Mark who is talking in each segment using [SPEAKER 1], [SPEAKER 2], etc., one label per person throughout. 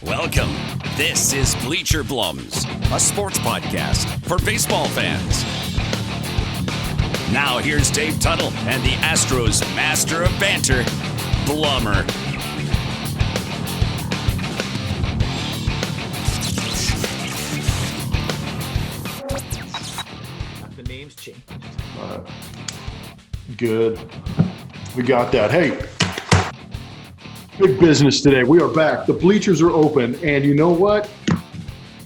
[SPEAKER 1] Welcome. This is Bleacher Blums, a sports podcast for baseball fans. Now here's Dave Tuttle and the Astros' master of banter, Blummer.
[SPEAKER 2] The names change.
[SPEAKER 3] Good. We got that. Hey, big business today. We are back. The bleachers are open. And you know what?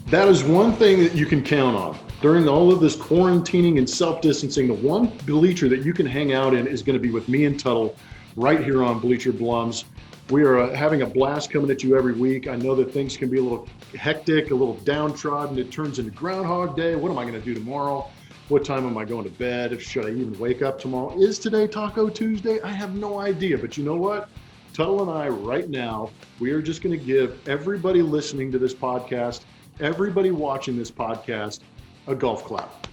[SPEAKER 3] That is one thing that you can count on. During all of this quarantining and self-distancing, the one bleacher that you can hang out in is going to be with me and Tuttle right here on Bleacher Blums. We are having a blast coming at you every week. I know that things can be a little hectic, a little downtrodden. It turns into Groundhog Day. What am I going to do tomorrow? What time am I going to bed? Should I even wake up tomorrow? Is today Taco Tuesday? I have no idea. But you know what? Tuttle and I right now, we are just going to give everybody listening to this podcast, everybody watching this podcast, a golf clap.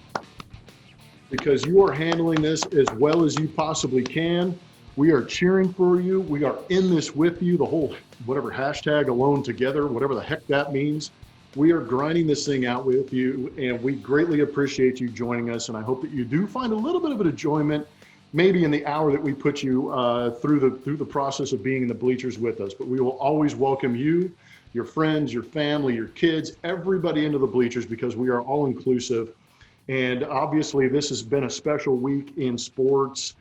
[SPEAKER 3] Because you are handling this as well as you possibly can. We are cheering for you. We are in this with you. The whole, whatever hashtag alone together, whatever the heck that means. We are grinding this thing out with you, and we greatly appreciate you joining us. And I hope that you do find a little bit of an enjoyment, maybe in the hour that we put you through the process of being in the bleachers with us. But we will always welcome you, your friends, your family, your kids, everybody into the bleachers, because we are all inclusive. And obviously, this has been a special week in sports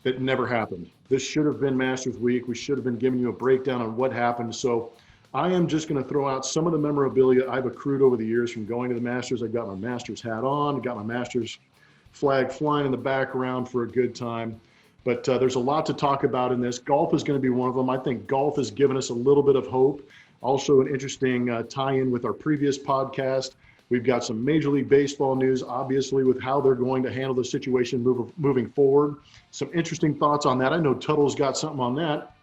[SPEAKER 3] that never happened. This should have been Masters Week. We should have been giving you a breakdown on what happened. So I am just going to throw out some of the memorabilia I've accrued over the years from going to the Masters. I've got my Masters hat on, got my Masters flag flying in the background for a good time. But there's a lot to talk about in this. Golf is going to be one of them. I think golf has given us a little bit of hope. Also an interesting tie-in with our previous podcast. We've got some Major League Baseball news, obviously, with how they're going to handle the situation moving forward. Some interesting thoughts on that. I know Tuttle's got something on that.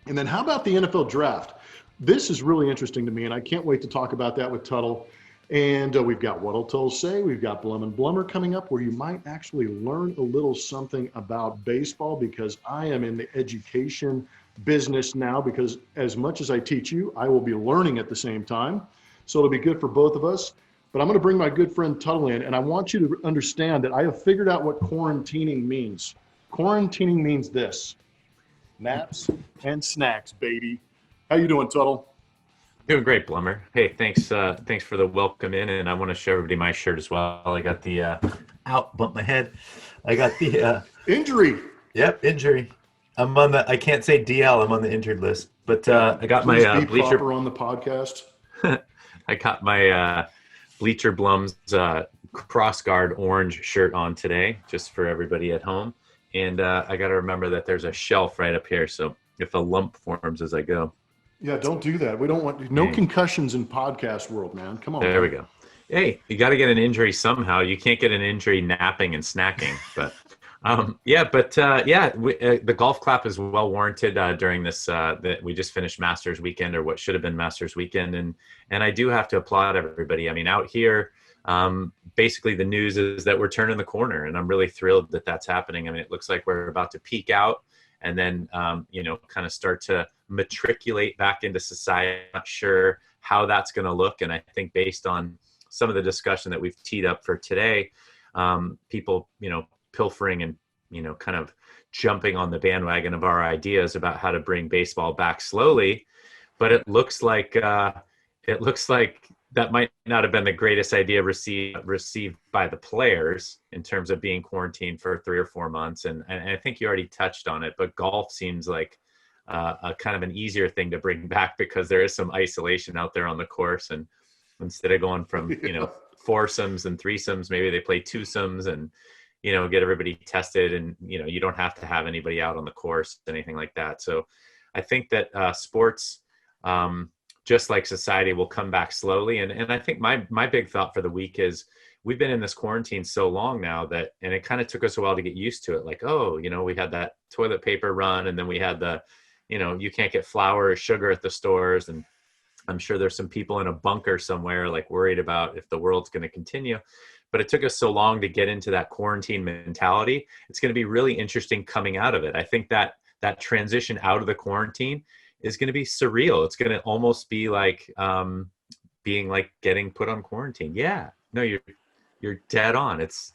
[SPEAKER 3] And then how about the NFL draft? This is really interesting to me, and I can't wait to talk about that with Tuttle. And we've got What'll Tuttle Say. We've got Blum and Blummer coming up, where you might actually learn a little something about baseball, because I am in the education business now, because as much as I teach you, I will be learning at the same time. So it'll be good for both of us. But I'm going to bring my good friend Tuttle in, and I want you to understand that I have figured out what quarantining means. Quarantining means this: naps and snacks, baby. How you doing, Tuttle?
[SPEAKER 2] Doing great, Blummer. Hey, thanks for the welcome in, and I want to show everybody my shirt as well. I got the bump my head. I got the
[SPEAKER 3] injury.
[SPEAKER 2] Yep, injury. I'm on the. I can't say DL. I'm on the injured list, but I got
[SPEAKER 3] Please
[SPEAKER 2] my
[SPEAKER 3] be
[SPEAKER 2] bleacher
[SPEAKER 3] proper on the podcast.
[SPEAKER 2] I got my Bleacher Blums cross guard orange shirt on today, just for everybody at home. And I got to remember that there's a shelf right up here, so if a lump forms as I go.
[SPEAKER 3] Yeah, don't do that. We don't want no concussions in podcast world, man. Come on.
[SPEAKER 2] There we go. Hey, you got to get an injury somehow. You can't get an injury napping and snacking. But the golf clap is well warranted during this. That we just finished Masters weekend, or what should have been Masters weekend, and I do have to applaud everybody. I mean, out here, basically the news is that we're turning the corner, and I'm really thrilled that that's happening. I mean, it looks like we're about to peak out, and then kind of start to matriculate back into society. I'm not sure how that's going to look, and I think based on some of the discussion that we've teed up for today, people pilfering and kind of jumping on the bandwagon of our ideas about how to bring baseball back slowly, but it looks like that might not have been the greatest idea received by the players in terms of being quarantined for 3 or 4 months. And I think you already touched on it, but golf seems like a kind of an easier thing to bring back, because there is some isolation out there on the course. And instead of going from, foursomes and threesomes, maybe they play twosomes and, get everybody tested, and, you don't have to have anybody out on the course, anything like that. So I think that sports, just like society, will come back slowly. And I think my big thought for the week is, we've been in this quarantine so long now and it kind of took us a while to get used to it. Like, we had that toilet paper run, and then we had the, you can't get flour or sugar at the stores. And I'm sure there's some people in a bunker somewhere, like, worried about if the world's going to continue. But it took us so long to get into that quarantine mentality. It's going to be really interesting coming out of it. I think that transition out of the quarantine is going to be surreal. It's going to almost be like being like getting put on quarantine. Yeah, no, you're dead on. It's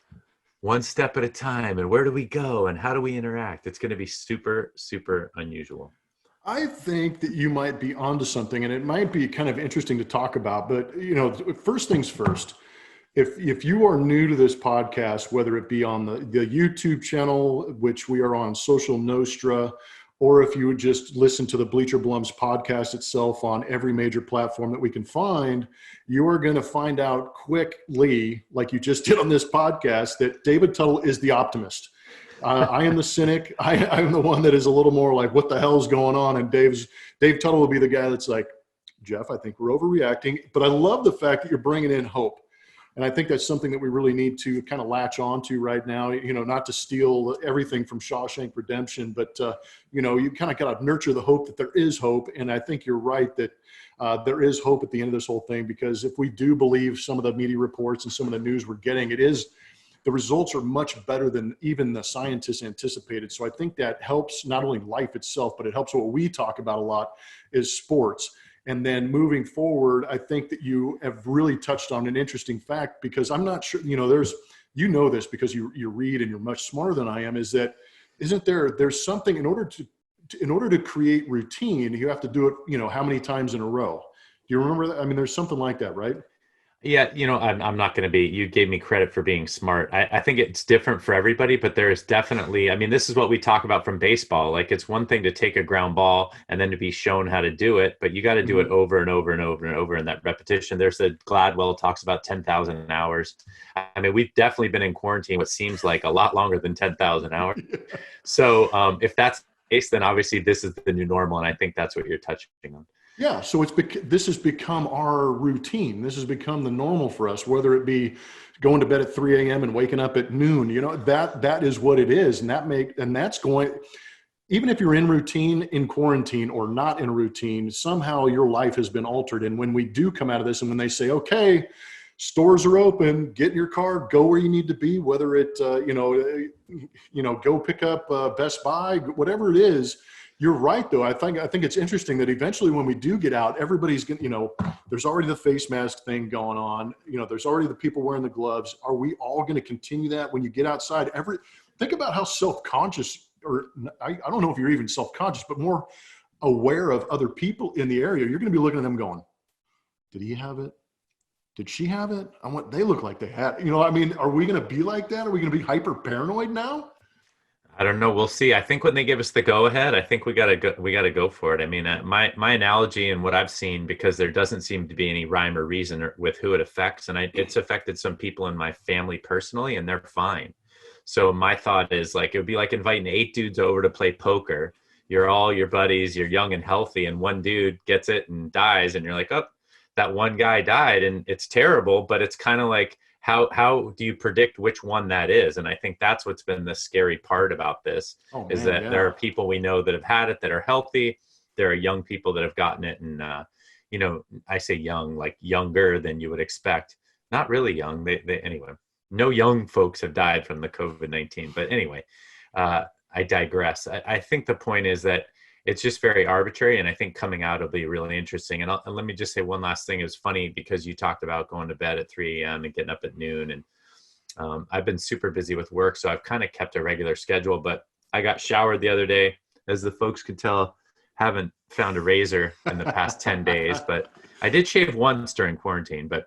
[SPEAKER 2] one step at a time, and where do we go, and how do we interact? It's going to be super, super unusual.
[SPEAKER 3] I think that you might be onto something, and it might be kind of interesting to talk about. But first things first. If you are new to this podcast, whether it be on the YouTube channel, which we are on Social Nostra, or if you would just listen to the Bleacher Blums podcast itself on every major platform that we can find, you are going to find out quickly, like you just did on this podcast, that David Tuttle is the optimist. I am the cynic. I'm the one that is a little more like, what the hell's going on? And Dave Tuttle will be the guy that's like, Geoff, I think we're overreacting. But I love the fact that you're bringing in hope. And I think that's something that we really need to kind of latch on to right now, not to steal everything from Shawshank Redemption, but, you kind of got to nurture the hope that there is hope. And I think you're right that there is hope at the end of this whole thing, because if we do believe some of the media reports and some of the news we're getting, the results are much better than even the scientists anticipated. So I think that helps not only life itself, but it helps what we talk about a lot is sports. And then moving forward, I think that you have really touched on an interesting fact, because I'm not sure, there's this because you read and you're much smarter than I am, there's something in order to create routine, you have to do it, how many times in a row. Do you remember that? I mean, there's something like that, right?
[SPEAKER 2] Yeah, I'm not going to be, you gave me credit for being smart. I think it's different for everybody, but there is definitely, this is what we talk about from baseball. Like, it's one thing to take a ground ball and then to be shown how to do it, but you got to do it over and over and over and over in that repetition. There's Gladwell talks about 10,000 hours. We've definitely been in quarantine, what seems like a lot longer than 10,000 hours. So if that's the case, then obviously this is the new normal. And I think that's what you're touching on.
[SPEAKER 3] Yeah, so this has become our routine. This has become the normal for us, whether it be going to bed at 3 a.m. and waking up at noon. That is what it is, and that's going. Even if you're in routine, in quarantine, or not in routine, somehow your life has been altered. And when we do come out of this, and when they say, "Okay, stores are open, get in your car, go where you need to be," whether it go pick up Best Buy, whatever it is. You're right, though. I think it's interesting that eventually when we do get out, everybody's going to, there's already the face mask thing going on. There's already the people wearing the gloves. Are we all going to continue that when you get outside? Think about how self-conscious, or I don't know if you're even self-conscious, but more aware of other people in the area. You're going to be looking at them going, did he have it? Did she have it? They look like they had it. Are we going to be like that? Are we going to be hyper paranoid now?
[SPEAKER 2] I don't know. We'll see. I think when they give us the go ahead, I think we gotta go for it. My analogy and what I've seen, because there doesn't seem to be any rhyme or reason with who it affects, and it's affected some people in my family personally, and they're fine. So my thought is, like, it would be like inviting 8 dudes over to play poker. You're all your buddies, you're young and healthy, and one dude gets it and dies, and you're like, oh, that one guy died, and it's terrible, but it's kind of like, how do you predict which one that is? And I think that's what's been the scary part about this, there are people we know that have had it that are healthy. There are young people that have gotten it. And, I say young, like younger than you would expect. Not really young. Anyway, no young folks have died from the COVID-19. But anyway, I digress. I think the point is that it's just very arbitrary. And I think coming out will be really interesting. And let me just say one last thing. It was funny because you talked about going to bed at 3 a.m. and getting up at noon. And I've been super busy with work, so I've kind of kept a regular schedule. But I got showered the other day. As the folks could tell, haven't found a razor in the past 10 days. But I did shave once during quarantine. But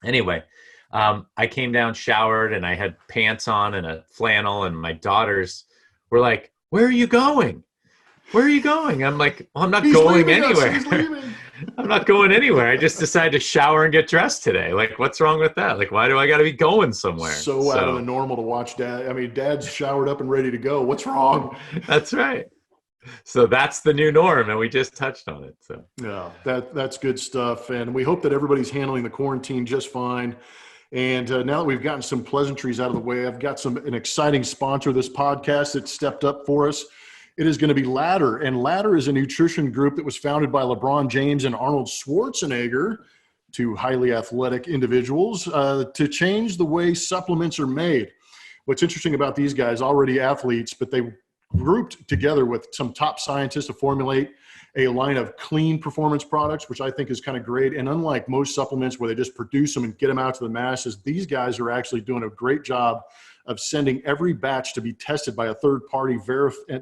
[SPEAKER 2] anyway, I came down, showered, and I had pants on and a flannel. And my daughters were like, "Where are you going? Where are you going?" I'm like, well, I'm not going anywhere. I'm not going anywhere. I just decided to shower and get dressed today. Like, what's wrong with that? Like, why do I got to be going somewhere?
[SPEAKER 3] So out of the normal to watch Dad. Dad's showered up and ready to go. What's wrong?
[SPEAKER 2] That's right. So that's the new norm, and we just touched on it. So
[SPEAKER 3] yeah, that's good stuff. And we hope that everybody's handling the quarantine just fine. And now that we've gotten some pleasantries out of the way, I've got an exciting sponsor of this podcast that stepped up for us. It is going to be Ladder, and Ladder is a nutrition group that was founded by LeBron James and Arnold Schwarzenegger, two highly athletic individuals, to change the way supplements are made. What's interesting about these guys, already athletes, but they grouped together with some top scientists to formulate a line of clean performance products, which I think is kind of great. And unlike most supplements where they just produce them and get them out to the masses, these guys are actually doing a great job of sending every batch to be tested by a third party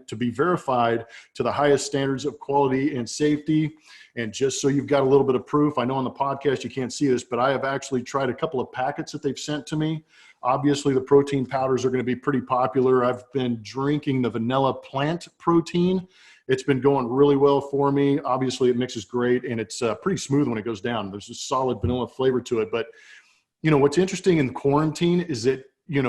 [SPEAKER 3] to be verified to the highest standards of quality and safety. And just so you've got a little bit of proof, I know on the podcast you can't see this, but I have actually tried a couple of packets that they've sent to me. Obviously, the protein powders are going to be pretty popular. I've been drinking the vanilla plant protein. It's been going really well for me. Obviously, it mixes great, and it's pretty smooth when it goes down. There's a solid vanilla flavor to it. But, what's interesting in quarantine is that,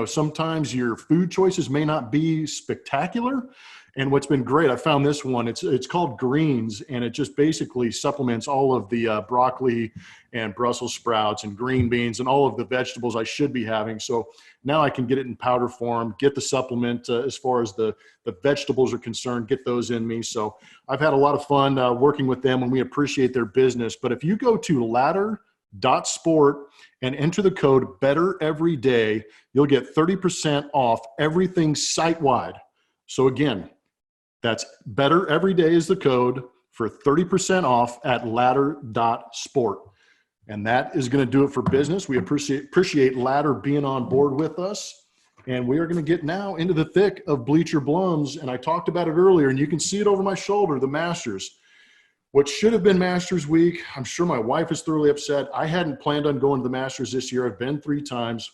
[SPEAKER 3] sometimes your food choices may not be spectacular. And what's been great, I found this one, it's called Greens, and it just basically supplements all of the broccoli and Brussels sprouts and green beans and all of the vegetables I should be having. So now I can get it in powder form, get the supplement as far as the vegetables are concerned, get those in me. So I've had a lot of fun working with them, and we appreciate their business. But if you go to ladder.sport and enter the code BETTEREVERYDAY, you'll get 30% off everything site-wide. So again, that's Better Every Day is the code for 30% off at ladder.sport. And that is going to do it for business. We appreciate Ladder being on board with us. And we are going to get now into the thick of Bleacher Blums. And I talked about it earlier, and you can see it over my shoulder, the Masters. What should have been Masters Week, I'm sure my wife is thoroughly upset. I hadn't planned on going to the Masters this year. I've been 3 times.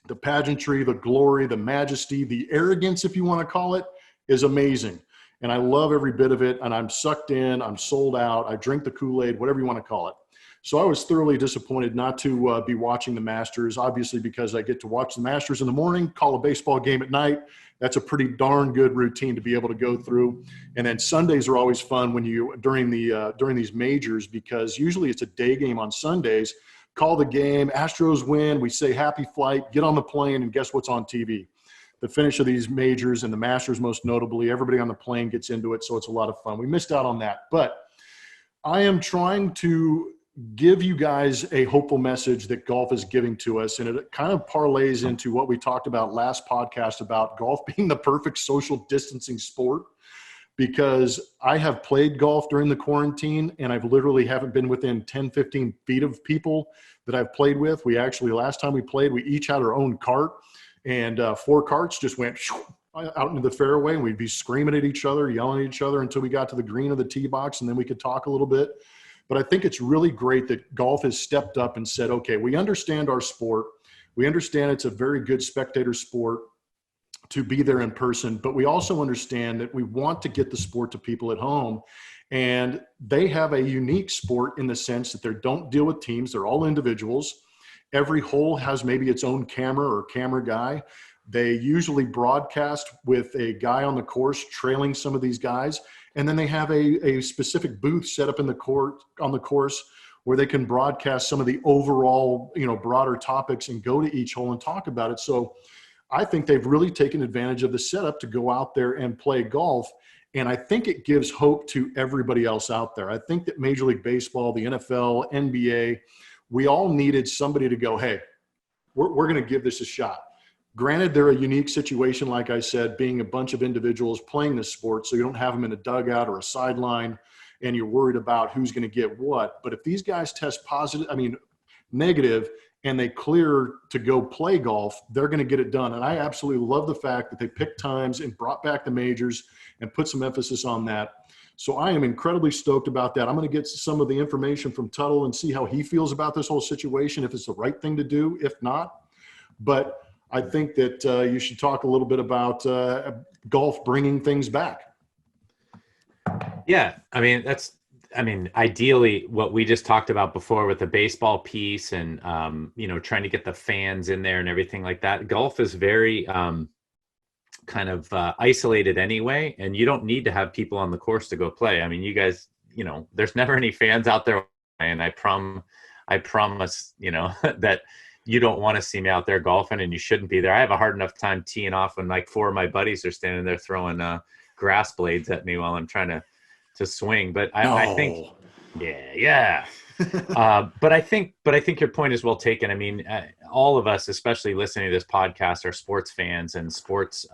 [SPEAKER 3] The pageantry, the glory, the majesty, the arrogance, if you want to call it, is amazing. And I love every bit of it. And I'm sucked in. I'm sold out. I drink the Kool-Aid, whatever you want to call it. So I was thoroughly disappointed not to be watching the Masters, obviously, because I get to watch the Masters in the morning, call a baseball game at night. That's a pretty darn good routine to be able to go through. And then Sundays are always fun when during these majors, because usually it's a day game on Sundays. Call the game, Astros win, we say happy flight, get on the plane, and guess what's on TV? The finish of these majors, and the Masters most notably. Everybody on the plane gets into it, so it's a lot of fun. We missed out on that. But I am trying to give you guys a hopeful message that golf is giving to us, and it kind of parlays into what we talked about last podcast about golf being the perfect social distancing sport, because I have played golf during the quarantine, and I've literally haven't been within 10, 15 feet of people that I've played with. We actually, last time we played, we each had our own cart, and 4 carts just went out into the fairway, and we'd be screaming at each other, yelling at each other until we got to the green of the tee box, and then we could talk a little bit. But I think it's really great that golf has stepped up and said, okay, we understand our sport. We understand it's a very good spectator sport to be there in person, but we also understand that we want to get the sport to people at home. And they have a unique sport in the sense that they don't deal with teams. They're all individuals. Every hole has maybe its own camera or camera guy. They usually broadcast with a guy on the course trailing some of these guys. And then they have a specific booth set up on the course where they can broadcast some of the overall, broader topics and go to each hole and talk about it. So I think they've really taken advantage of the setup to go out there and play golf. And I think it gives hope to everybody else out there. I think that Major League Baseball, the NFL, NBA, we all needed somebody to go, hey, we're going to give this a shot. Granted, they're a unique situation, like I said, being a bunch of individuals playing this sport, so you don't have them in a dugout or a sideline, and you're worried about who's going to get what. But if these guys test negative, and they clear to go play golf, they're going to get it done. And I absolutely love the fact that they picked times and brought back the majors and put some emphasis on that. So I am incredibly stoked about that. I'm going to get some of the information from Tuttle and see how he feels about this whole situation, if it's the right thing to do, if not. But I think that you should talk a little bit about golf bringing things back.
[SPEAKER 2] Yeah, ideally what we just talked about before with the baseball piece and, trying to get the fans in there and everything like that. Golf is very isolated anyway, and you don't need to have people on the course to go play. I mean, you guys, there's never any fans out there, and I promise, that you don't want to see me out there golfing, and you shouldn't be there. I have a hard enough time teeing off when 4 of my buddies are standing there throwing grass blades at me while I'm trying to swing. But I think, yeah. But I think your point is well taken. I mean, all of us, especially listening to this podcast, are sports fans and sports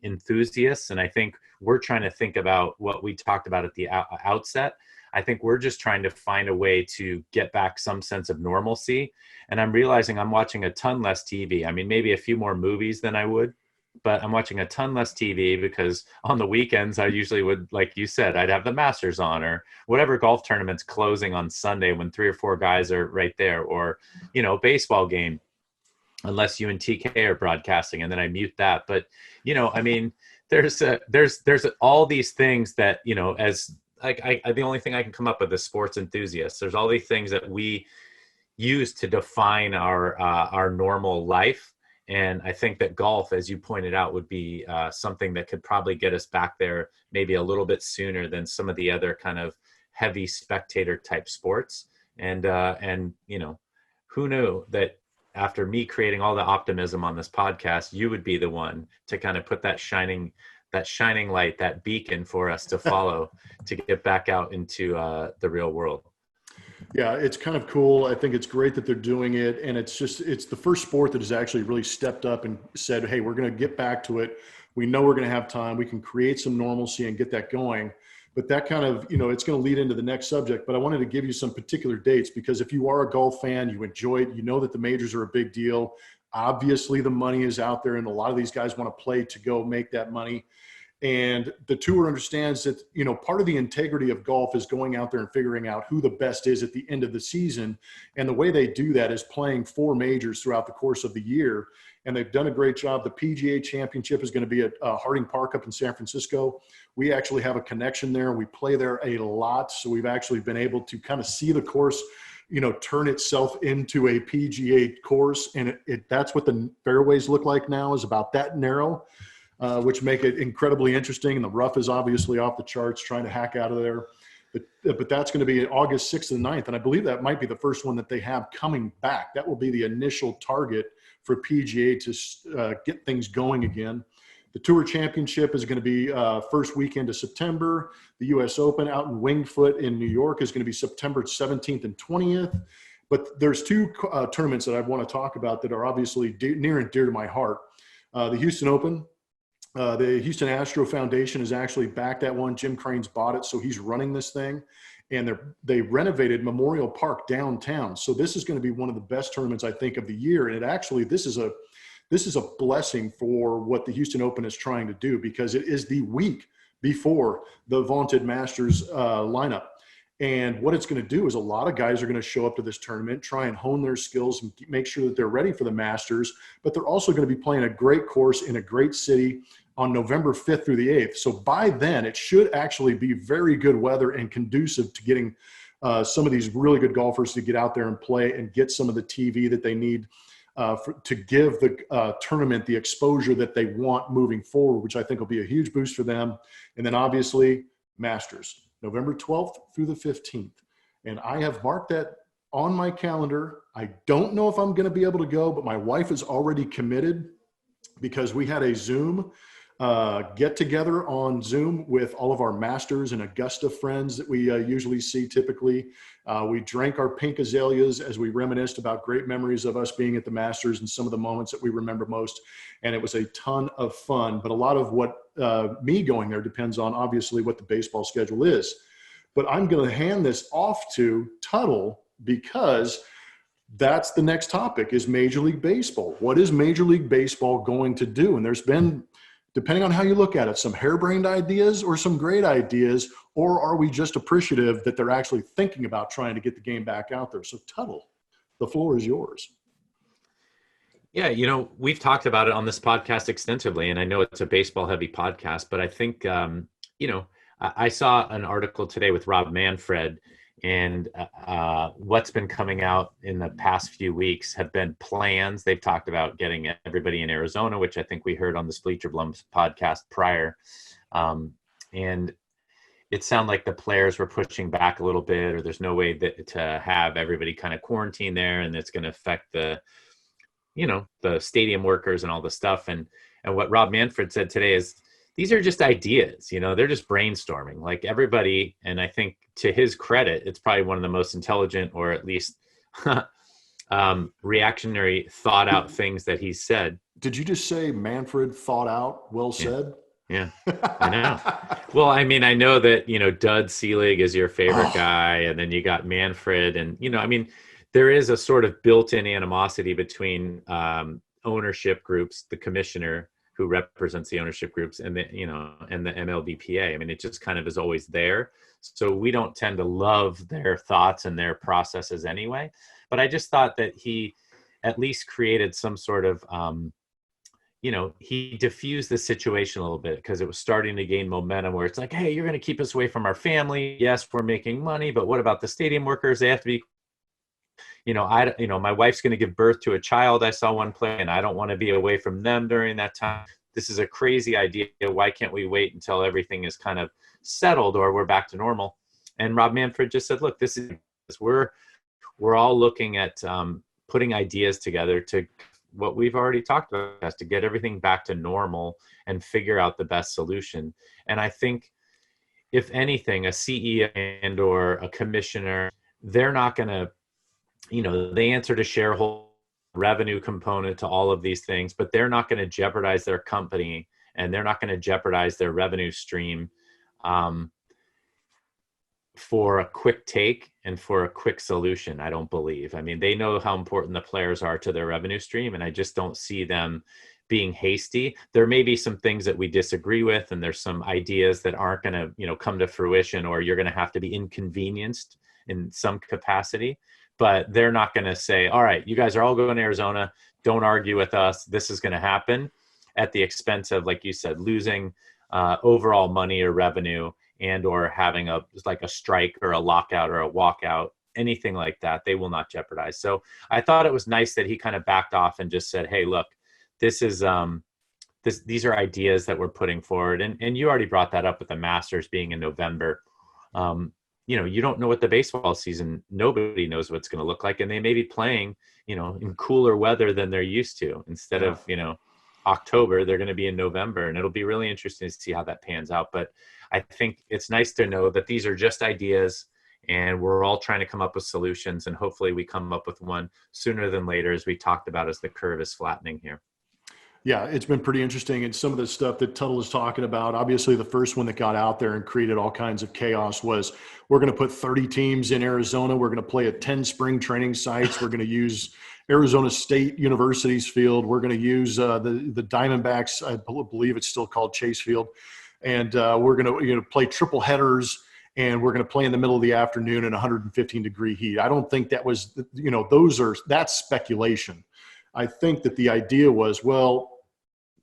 [SPEAKER 2] enthusiasts. And I think we're trying to think about what we talked about at the outset. I think we're just trying to find a way to get back some sense of normalcy. And I'm realizing I'm watching a ton less TV. I mean, maybe a few more movies than I would, but I'm watching a ton less TV because on the weekends, I usually would, like you said, I'd have the Masters on or whatever golf tournament's closing on Sunday when 3 or 4 guys are right there, or, baseball game, unless you and TK are broadcasting, and then I mute that. But, I mean, there's all these things that, as the only thing I can come up with is sports enthusiasts. There's all these things that we use to define our normal life. And I think that golf, as you pointed out, would be something that could probably get us back there maybe a little bit sooner than some of the other kind of heavy spectator type sports. And who knew that after me creating all the optimism on this podcast, you would be the one to kind of put that shining light, that beacon for us to follow to get back out into the real world.
[SPEAKER 3] Yeah, it's kind of cool. I think it's great that they're doing it. And it's the first sport that has actually really stepped up and said, hey, we're going to get back to it. We know we're going to have time. We can create some normalcy and get that going. But that kind of, it's going to lead into the next subject. But I wanted to give you some particular dates because if you are a golf fan, you enjoy it, you know that the majors are a big deal. Obviously, the money is out there and a lot of these guys want to play to go make that money. And the tour understands that, part of the integrity of golf is going out there and figuring out who the best is at the end of the season. And the way they do that is playing 4 majors throughout the course of the year. And they've done a great job. The PGA Championship is going to be at Harding Park up in San Francisco. We actually have a connection there. We play there a lot. So we've actually been able to kind of see the course, turn itself into a PGA course. And that's what the fairways look like now, is about that narrow. Which make it incredibly interesting. And the rough is obviously off the charts, trying to hack out of there. But that's going to be August 6th and 9th. And I believe that might be the first one that they have coming back. That will be the initial target for PGA to get things going again. The Tour Championship is going to be first weekend of September. The U.S. Open out in Winged Foot in New York is going to be September 17th and 20th. But there's 2 tournaments that I want to talk about that are obviously near and dear to my heart. The Houston Open. The Houston Astro Foundation has actually backed that one. Jim Crane's bought it, so he's running this thing. And they renovated Memorial Park downtown. So this is going to be one of the best tournaments, I think, of the year. And this is a blessing for what the Houston Open is trying to do, because it is the week before the vaunted Masters lineup. And what it's going to do is a lot of guys are going to show up to this tournament, try and hone their skills and make sure that they're ready for the Masters. But they're also going to be playing a great course in a great city on November 5th through the 8th. So by then, it should actually be very good weather and conducive to getting some of these really good golfers to get out there and play and get some of the TV that they need to give the tournament the exposure that they want moving forward, which I think will be a huge boost for them. And then obviously Masters, November 12th through the 15th. And I have marked that on my calendar. I don't know if I'm going to be able to go, but my wife is already committed because we had a Zoom get together on Zoom with all of our Masters and Augusta friends that we usually see typically. We drank our pink azaleas as we reminisced about great memories of us being at the Masters and some of the moments that we remember most. And it was a ton of fun, but a lot of what me going there depends on obviously what the baseball schedule is. But I'm going to hand this off to Tuttle because that's the next topic is Major League Baseball. What is Major League Baseball going to do? And there's been, depending on how you look at it, some harebrained ideas or some great ideas, or are we just appreciative that they're actually thinking about trying to get the game back out there? So Tuttle, the floor is yours.
[SPEAKER 2] Yeah, we've talked about it on this podcast extensively, and I know it's a baseball heavy podcast, but I think, I saw an article today with Rob Manfred, and what's been coming out in the past few weeks have been plans. They've talked about getting everybody in Arizona, which I think we heard on the BLEACHER BLUMS podcast prior. And it sounded like the players were pushing back a little bit, or there's no way to have everybody kind of quarantine there, and it's going to affect the stadium workers and all the stuff. And what Rob Manfred said today is these are just ideas, they're just brainstorming like everybody. And I think to his credit, it's probably one of the most intelligent, or at least reactionary, thought out things that he said.
[SPEAKER 3] Did you just say Manfred thought out? Well said.
[SPEAKER 2] Yeah, I know. Well, I mean, I know that, Dud Selig is your favorite guy, and then you got Manfred, and, there is a sort of built-in animosity between ownership groups, the commissioner who represents the ownership groups, and and the MLBPA. I mean, it just kind of is always there. So we don't tend to love their thoughts and their processes anyway. But I just thought that he at least created some sort of, he diffused the situation a little bit, because it was starting to gain momentum where it's like, hey, you're going to keep us away from our family. Yes, we're making money, but what about the stadium workers? They have to be, my wife's going to give birth to a child. I saw one play, and I don't want to be away from them during that time. This is a crazy idea. Why can't we wait until everything is kind of settled or we're back to normal? And Rob Manfred just said, look, we're all looking at putting ideas together to what we've already talked about, to get everything back to normal and figure out the best solution. And I think, if anything, a CEO and or a commissioner, they're not going to, they answer to shareholder revenue component to all of these things, but they're not going to jeopardize their company, and they're not going to jeopardize their revenue stream for a quick take and for a quick solution. I don't believe. I mean, they know how important the players are to their revenue stream, and I just don't see them being hasty. There may be some things that we disagree with, and there's some ideas that aren't going to, come to fruition, or you're going to have to be inconvenienced in some capacity. But they're not going to say, all right, you guys are all going to Arizona. Don't argue with us. This is going to happen at the expense of, like you said, losing overall money or revenue, and or having a strike or a lockout or a walkout, anything like that. They will not jeopardize. So I thought it was nice that he kind of backed off and just said, hey, look, this is these are ideas that we're putting forward. And you already brought that up with the Masters being in November. You don't know what the baseball season, nobody knows what's going to look like. And they may be playing, in cooler weather than they're used to. Instead of, October, they're going to be in November, and it'll be really interesting to see how that pans out. But I think it's nice to know that these are just ideas, and we're all trying to come up with solutions, and hopefully we come up with one sooner than later, as we talked about, as the curve is flattening here.
[SPEAKER 3] Yeah, it's been pretty interesting. And some of the stuff that Tuttle is talking about, obviously the first one that got out there and created all kinds of chaos was, we're going to put 30 teams in Arizona. We're going to play at 10 spring training sites. We're going to use Arizona State University's field. We're going to use the Diamondbacks, I believe it's still called Chase Field. And we're going to play triple headers, and we're going to play in the middle of the afternoon in 115-degree heat. I don't think that was, that's speculation. I think that the idea was, well,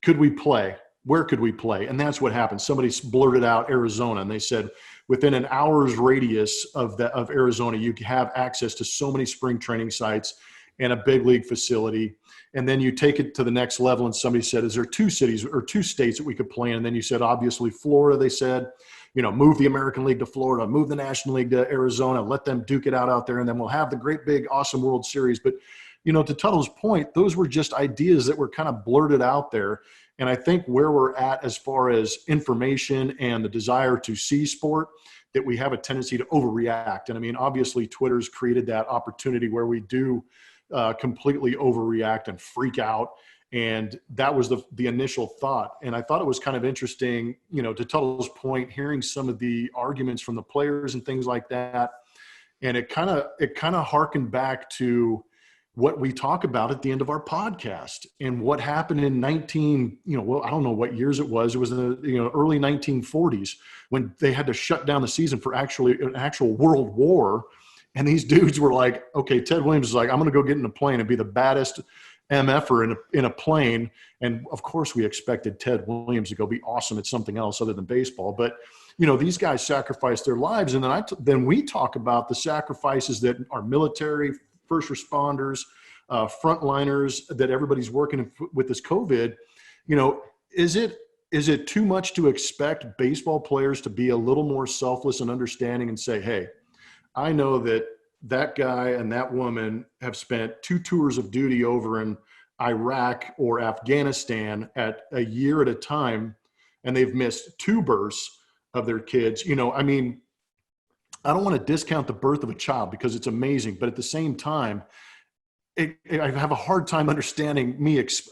[SPEAKER 3] could we play? Where could we play? And that's what happened. Somebody blurted out Arizona, and they said within an hour's radius of Arizona, you have access to so many spring training sites and a big league facility. And then you take it to the next level, and somebody said, is there 2 cities or 2 states that we could play in? And then you said, obviously, Florida. They said, move the American League to Florida, move the National League to Arizona, let them duke it out there, and then we'll have the great, big, awesome World Series. But to Tuttle's point, those were just ideas that were kind of blurted out there. And I think where we're at as far as information and the desire to see sport, that we have a tendency to overreact. And I mean, obviously, Twitter's created that opportunity where we do completely overreact and freak out. And that was the initial thought. And I thought it was kind of interesting, to Tuttle's point, hearing some of the arguments from the players and things like that. And it kind of harkened back to what we talk about at the end of our podcast, and what happened in I don't know what years it was. It was in the early 1940s, when they had to shut down the season for an actual world war. And these dudes were like, okay, Ted Williams is like, I'm going to go get in a plane and be the baddest MFer in a plane. And of course we expected Ted Williams to go be awesome at something else other than baseball. But, these guys sacrificed their lives. And then we talk about the sacrifices that our military, first responders, frontliners, that everybody's working with this COVID. Is it too much to expect baseball players to be a little more selfless and understanding and say, hey, I know that guy and that woman have spent 2 tours of duty over in Iraq or Afghanistan at a year at a time, and they've missed 2 births of their kids. I mean, I don't want to discount the birth of a child because it's amazing, but at the same time, I have a hard time understanding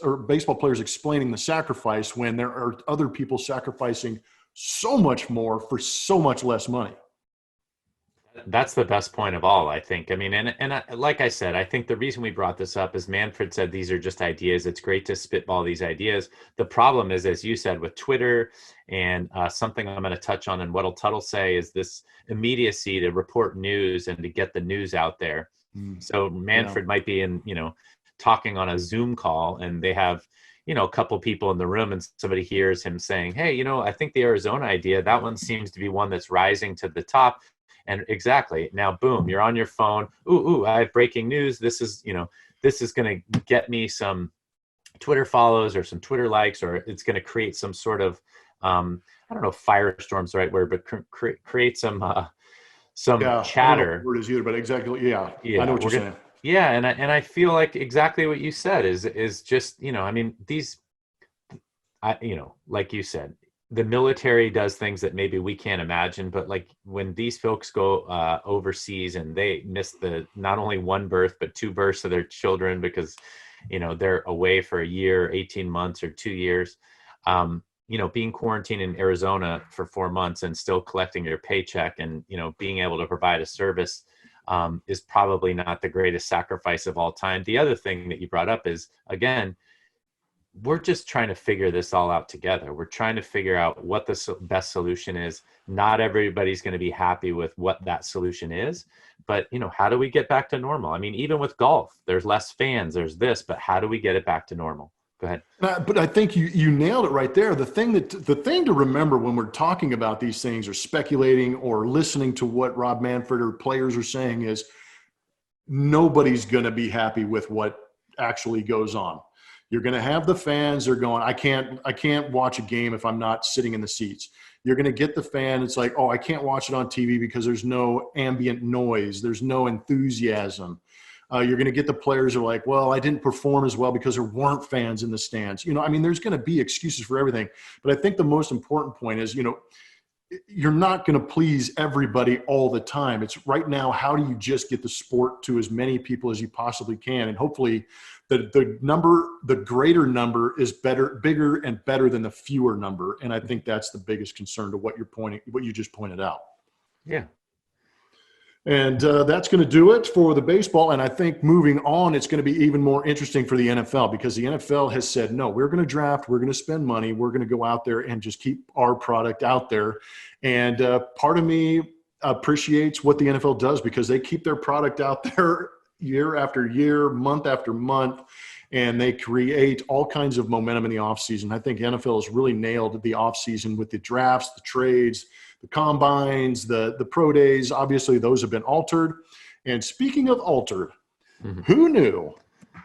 [SPEAKER 3] or baseball players explaining the sacrifice when there are other people sacrificing so much more for so much less money.
[SPEAKER 2] That's the best point of all, I think. I mean, and like I said, I think the reason we brought this up is Manfred said these are just ideas. It's great to spitball these ideas. The problem is, as you said, with Twitter and something I'm going to touch on and what'll Tuttle say is this immediacy to report news and to get the news out there. So Manfred might be talking on a Zoom call, and they have, a couple people in the room, and somebody hears him saying, hey, I think the Arizona idea, that one seems to be one that's rising to the top. And exactly. Now, boom, you're on your phone. Ooh, I have breaking news. This is going to get me some Twitter follows or some Twitter likes, or it's going to create some sort of, I don't know if firestorm's the right word, but create some chatter.
[SPEAKER 3] I don't know what word is either, but exactly. Yeah. I know what you're saying.
[SPEAKER 2] Yeah. And I feel like exactly what you said is just, I mean, like you said, the military does things that maybe we can't imagine, but like when these folks go overseas and they miss not only 1 birth, but 2 births of their children because, they're away for a year, 18 months or 2 years, being quarantined in Arizona for 4 months and still collecting your paycheck and, being able to provide a service is probably not the greatest sacrifice of all time. The other thing that you brought up is, again, we're just trying to figure this all out together. We're trying to figure out what the best solution is. Not everybody's going to be happy with what that solution is, but how do we get back to normal? I mean, even with golf, there's less fans, there's this, but how do we get it back to normal? Go ahead.
[SPEAKER 3] But I think you nailed it right there. The thing to remember when we're talking about these things or speculating or listening to what Rob Manfred or players are saying is nobody's going to be happy with what actually goes on. You're going to have the fans. They're going, I can't watch a game if I'm not sitting in the seats. You're going to get the fan. It's like, oh, I can't watch it on TV because there's no ambient noise. There's no enthusiasm. You're going to get the players who are like, well, I didn't perform as well because there weren't fans in the stands. I mean, there's going to be excuses for everything. But I think the most important point is, you're not going to please everybody all the time. It's right now, how do you just get the sport to as many people as you possibly can? And hopefully the greater number is bigger and better than the fewer number. And I think that's the biggest concern to what you just pointed out.
[SPEAKER 2] Yeah.
[SPEAKER 3] And that's going to do it for the baseball. And I think moving on, it's going to be even more interesting for the NFL because the NFL has said, no, we're going to draft, we're going to spend money, we're going to go out there and just keep our product out there. And part of me appreciates what the NFL does because they keep their product out there year after year, month after month, and they create all kinds of momentum in the offseason. I think NFL has really nailed the offseason with the drafts, the trades, the combines, the pro days. Obviously, those have been altered. And speaking of altered, who knew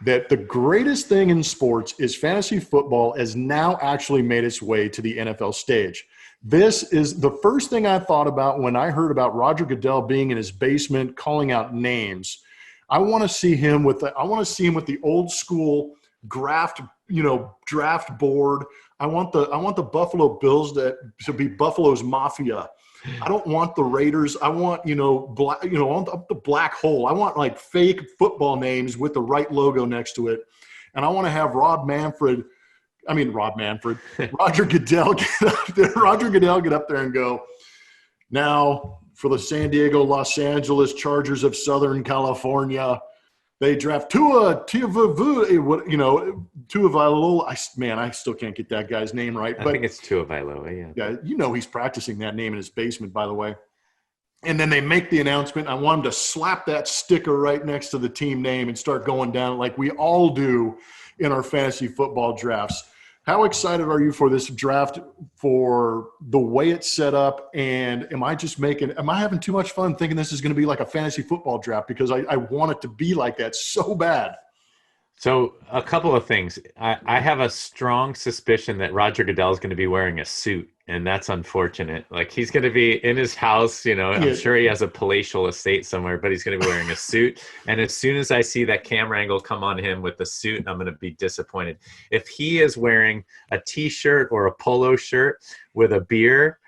[SPEAKER 3] that the greatest thing in sports is fantasy football has now actually made its way to the NFL stage? This is the first thing I thought about when I heard about Roger Goodell being in his basement calling out names. I want to see him with the old school draft board. I want the Buffalo Bills to be Buffalo's Mafia. I don't want the Raiders. I want I want the black hole. I want like fake football names with the right logo next to it, and I want to have Roger Goodell get up there. Roger Goodell get up there and go, now for the San Diego, Los Angeles Chargers of Southern California, they draft Tua Tagovailoa. Man, I still can't get that guy's name right.
[SPEAKER 2] I think it's Tagovailoa, yeah.
[SPEAKER 3] Yeah, he's practicing that name in his basement, by the way. And then they make the announcement. I want him to slap that sticker right next to the team name and start going down like we all do in our fantasy football drafts. How excited are you for this draft, for the way it's set up? And am I having too much fun thinking this is going to be like a fantasy football draft? Because I want it to be like that so bad.
[SPEAKER 2] So a couple of things. I have a strong suspicion that Roger Goodell is going to be wearing a suit, and that's unfortunate. Like he's going to be in his house, I'm
[SPEAKER 3] Yeah.
[SPEAKER 2] sure he has a palatial estate somewhere, but he's going to be wearing a suit. And as soon as I see that camera angle come on him with the suit, I'm going to be disappointed. If he is wearing a t-shirt or a polo shirt with a beer,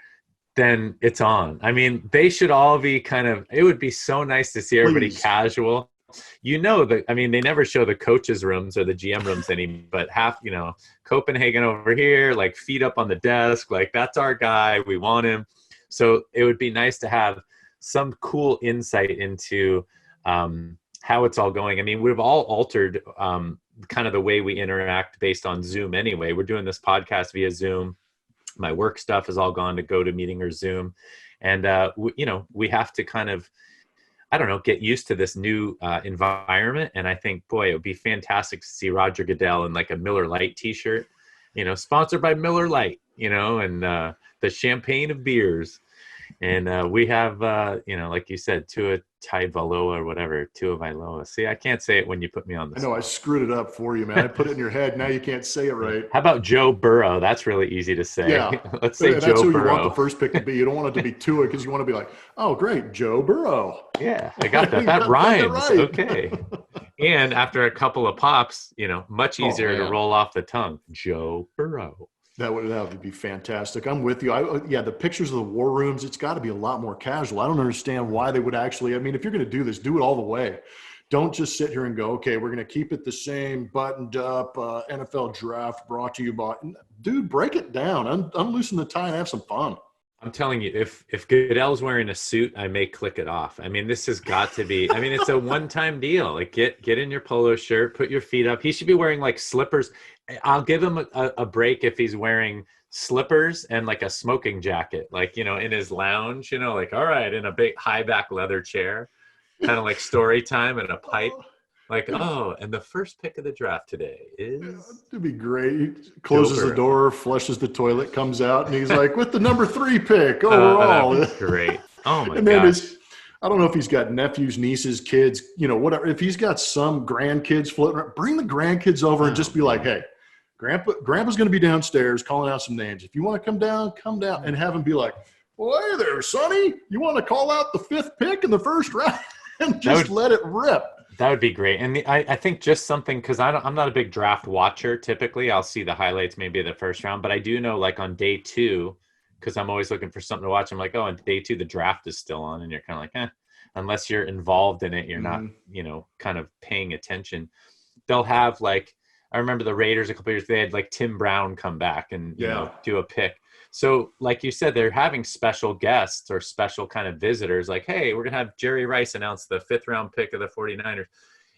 [SPEAKER 2] then it's on. I mean, they should all be it would be so nice to see everybody
[SPEAKER 3] Please.
[SPEAKER 2] casual. They never show the coaches' rooms or the GM rooms anymore, but Copenhagen over here, like feet up on the desk, like that's our guy. We want him. So it would be nice to have some cool insight into how it's all going. I mean, we've all altered kind of the way we interact based on Zoom anyway. We're doing this podcast via Zoom. My work stuff has all gone to GoToMeeting or Zoom. And, we have to kind of, get used to this new environment. And I think, boy, it would be fantastic to see Roger Goodell in like a Miller Lite t-shirt, sponsored by Miller Lite, and the champagne of beers. And we have, like you said, Tua Tagovailoa or whatever, Tua Vailoa. See, I can't say it when you put me on the
[SPEAKER 3] I know I screwed it up for you, man. I put it in your head. Now you can't say it right.
[SPEAKER 2] How about Joe Burrow? That's really easy to say.
[SPEAKER 3] Yeah.
[SPEAKER 2] Let's say
[SPEAKER 3] That's
[SPEAKER 2] Joe
[SPEAKER 3] who
[SPEAKER 2] Burrow.
[SPEAKER 3] you want the first pick to be. You don't want it to be Tua because you want to be like, oh, great, Joe Burrow.
[SPEAKER 2] Yeah, I got that.
[SPEAKER 3] You
[SPEAKER 2] That
[SPEAKER 3] got
[SPEAKER 2] rhymes.
[SPEAKER 3] right.
[SPEAKER 2] Okay. And after a couple of pops, much easier to
[SPEAKER 3] man.
[SPEAKER 2] roll off the tongue. Joe Burrow.
[SPEAKER 3] That would be fantastic. I'm with you. The pictures of the war rooms, it's got to be a lot more casual. I don't understand why they would actually, if you're going to do this, do it all the way. Don't just sit here and go, okay, we're going to keep it the same buttoned up NFL draft brought to you by, dude, break it down. Unloosen the tie and have some fun.
[SPEAKER 2] I'm telling you, if Goodell's wearing a suit, I may click it off. I mean, this has got to be, it's a one-time deal. Like get in your polo shirt, put your feet up. He should be wearing like slippers. I'll give him a break if he's wearing slippers and like a smoking jacket, like, in his lounge, like, all right, in a big high back leather chair, kind of like story time and a pipe. Like, oh, and the first pick of the draft today is...
[SPEAKER 3] It'd be great. He closes the door, flushes the toilet, comes out, and he's like, with the number 3 pick overall.
[SPEAKER 2] That'd be great. Oh, my
[SPEAKER 3] And then
[SPEAKER 2] gosh.
[SPEAKER 3] I don't know if he's got nephews, nieces, kids, whatever. If he's got some grandkids floating around, bring the grandkids over and just be like, hey, Grandpa's going to be downstairs calling out some names. If you want to come down, and have him be like, well, hey there, Sonny. You want to call out the 5th pick in the first round and just let it rip.
[SPEAKER 2] That would be great. And I think just something, because I'm not a big draft watcher. Typically, I'll see the highlights maybe the first round. But I do know, like, on day 2, because I'm always looking for something to watch, I'm like, oh, on day 2, the draft is still on. And you're kind of like, unless you're involved in it, you're not, kind of paying attention. They'll have, like, I remember the Raiders a couple years, they had, like, Tim Brown come back and, do a pick. So, like you said, they're having special guests or special kind of visitors. Like, hey, we're going to have Jerry Rice announce the 5th round pick of the 49ers.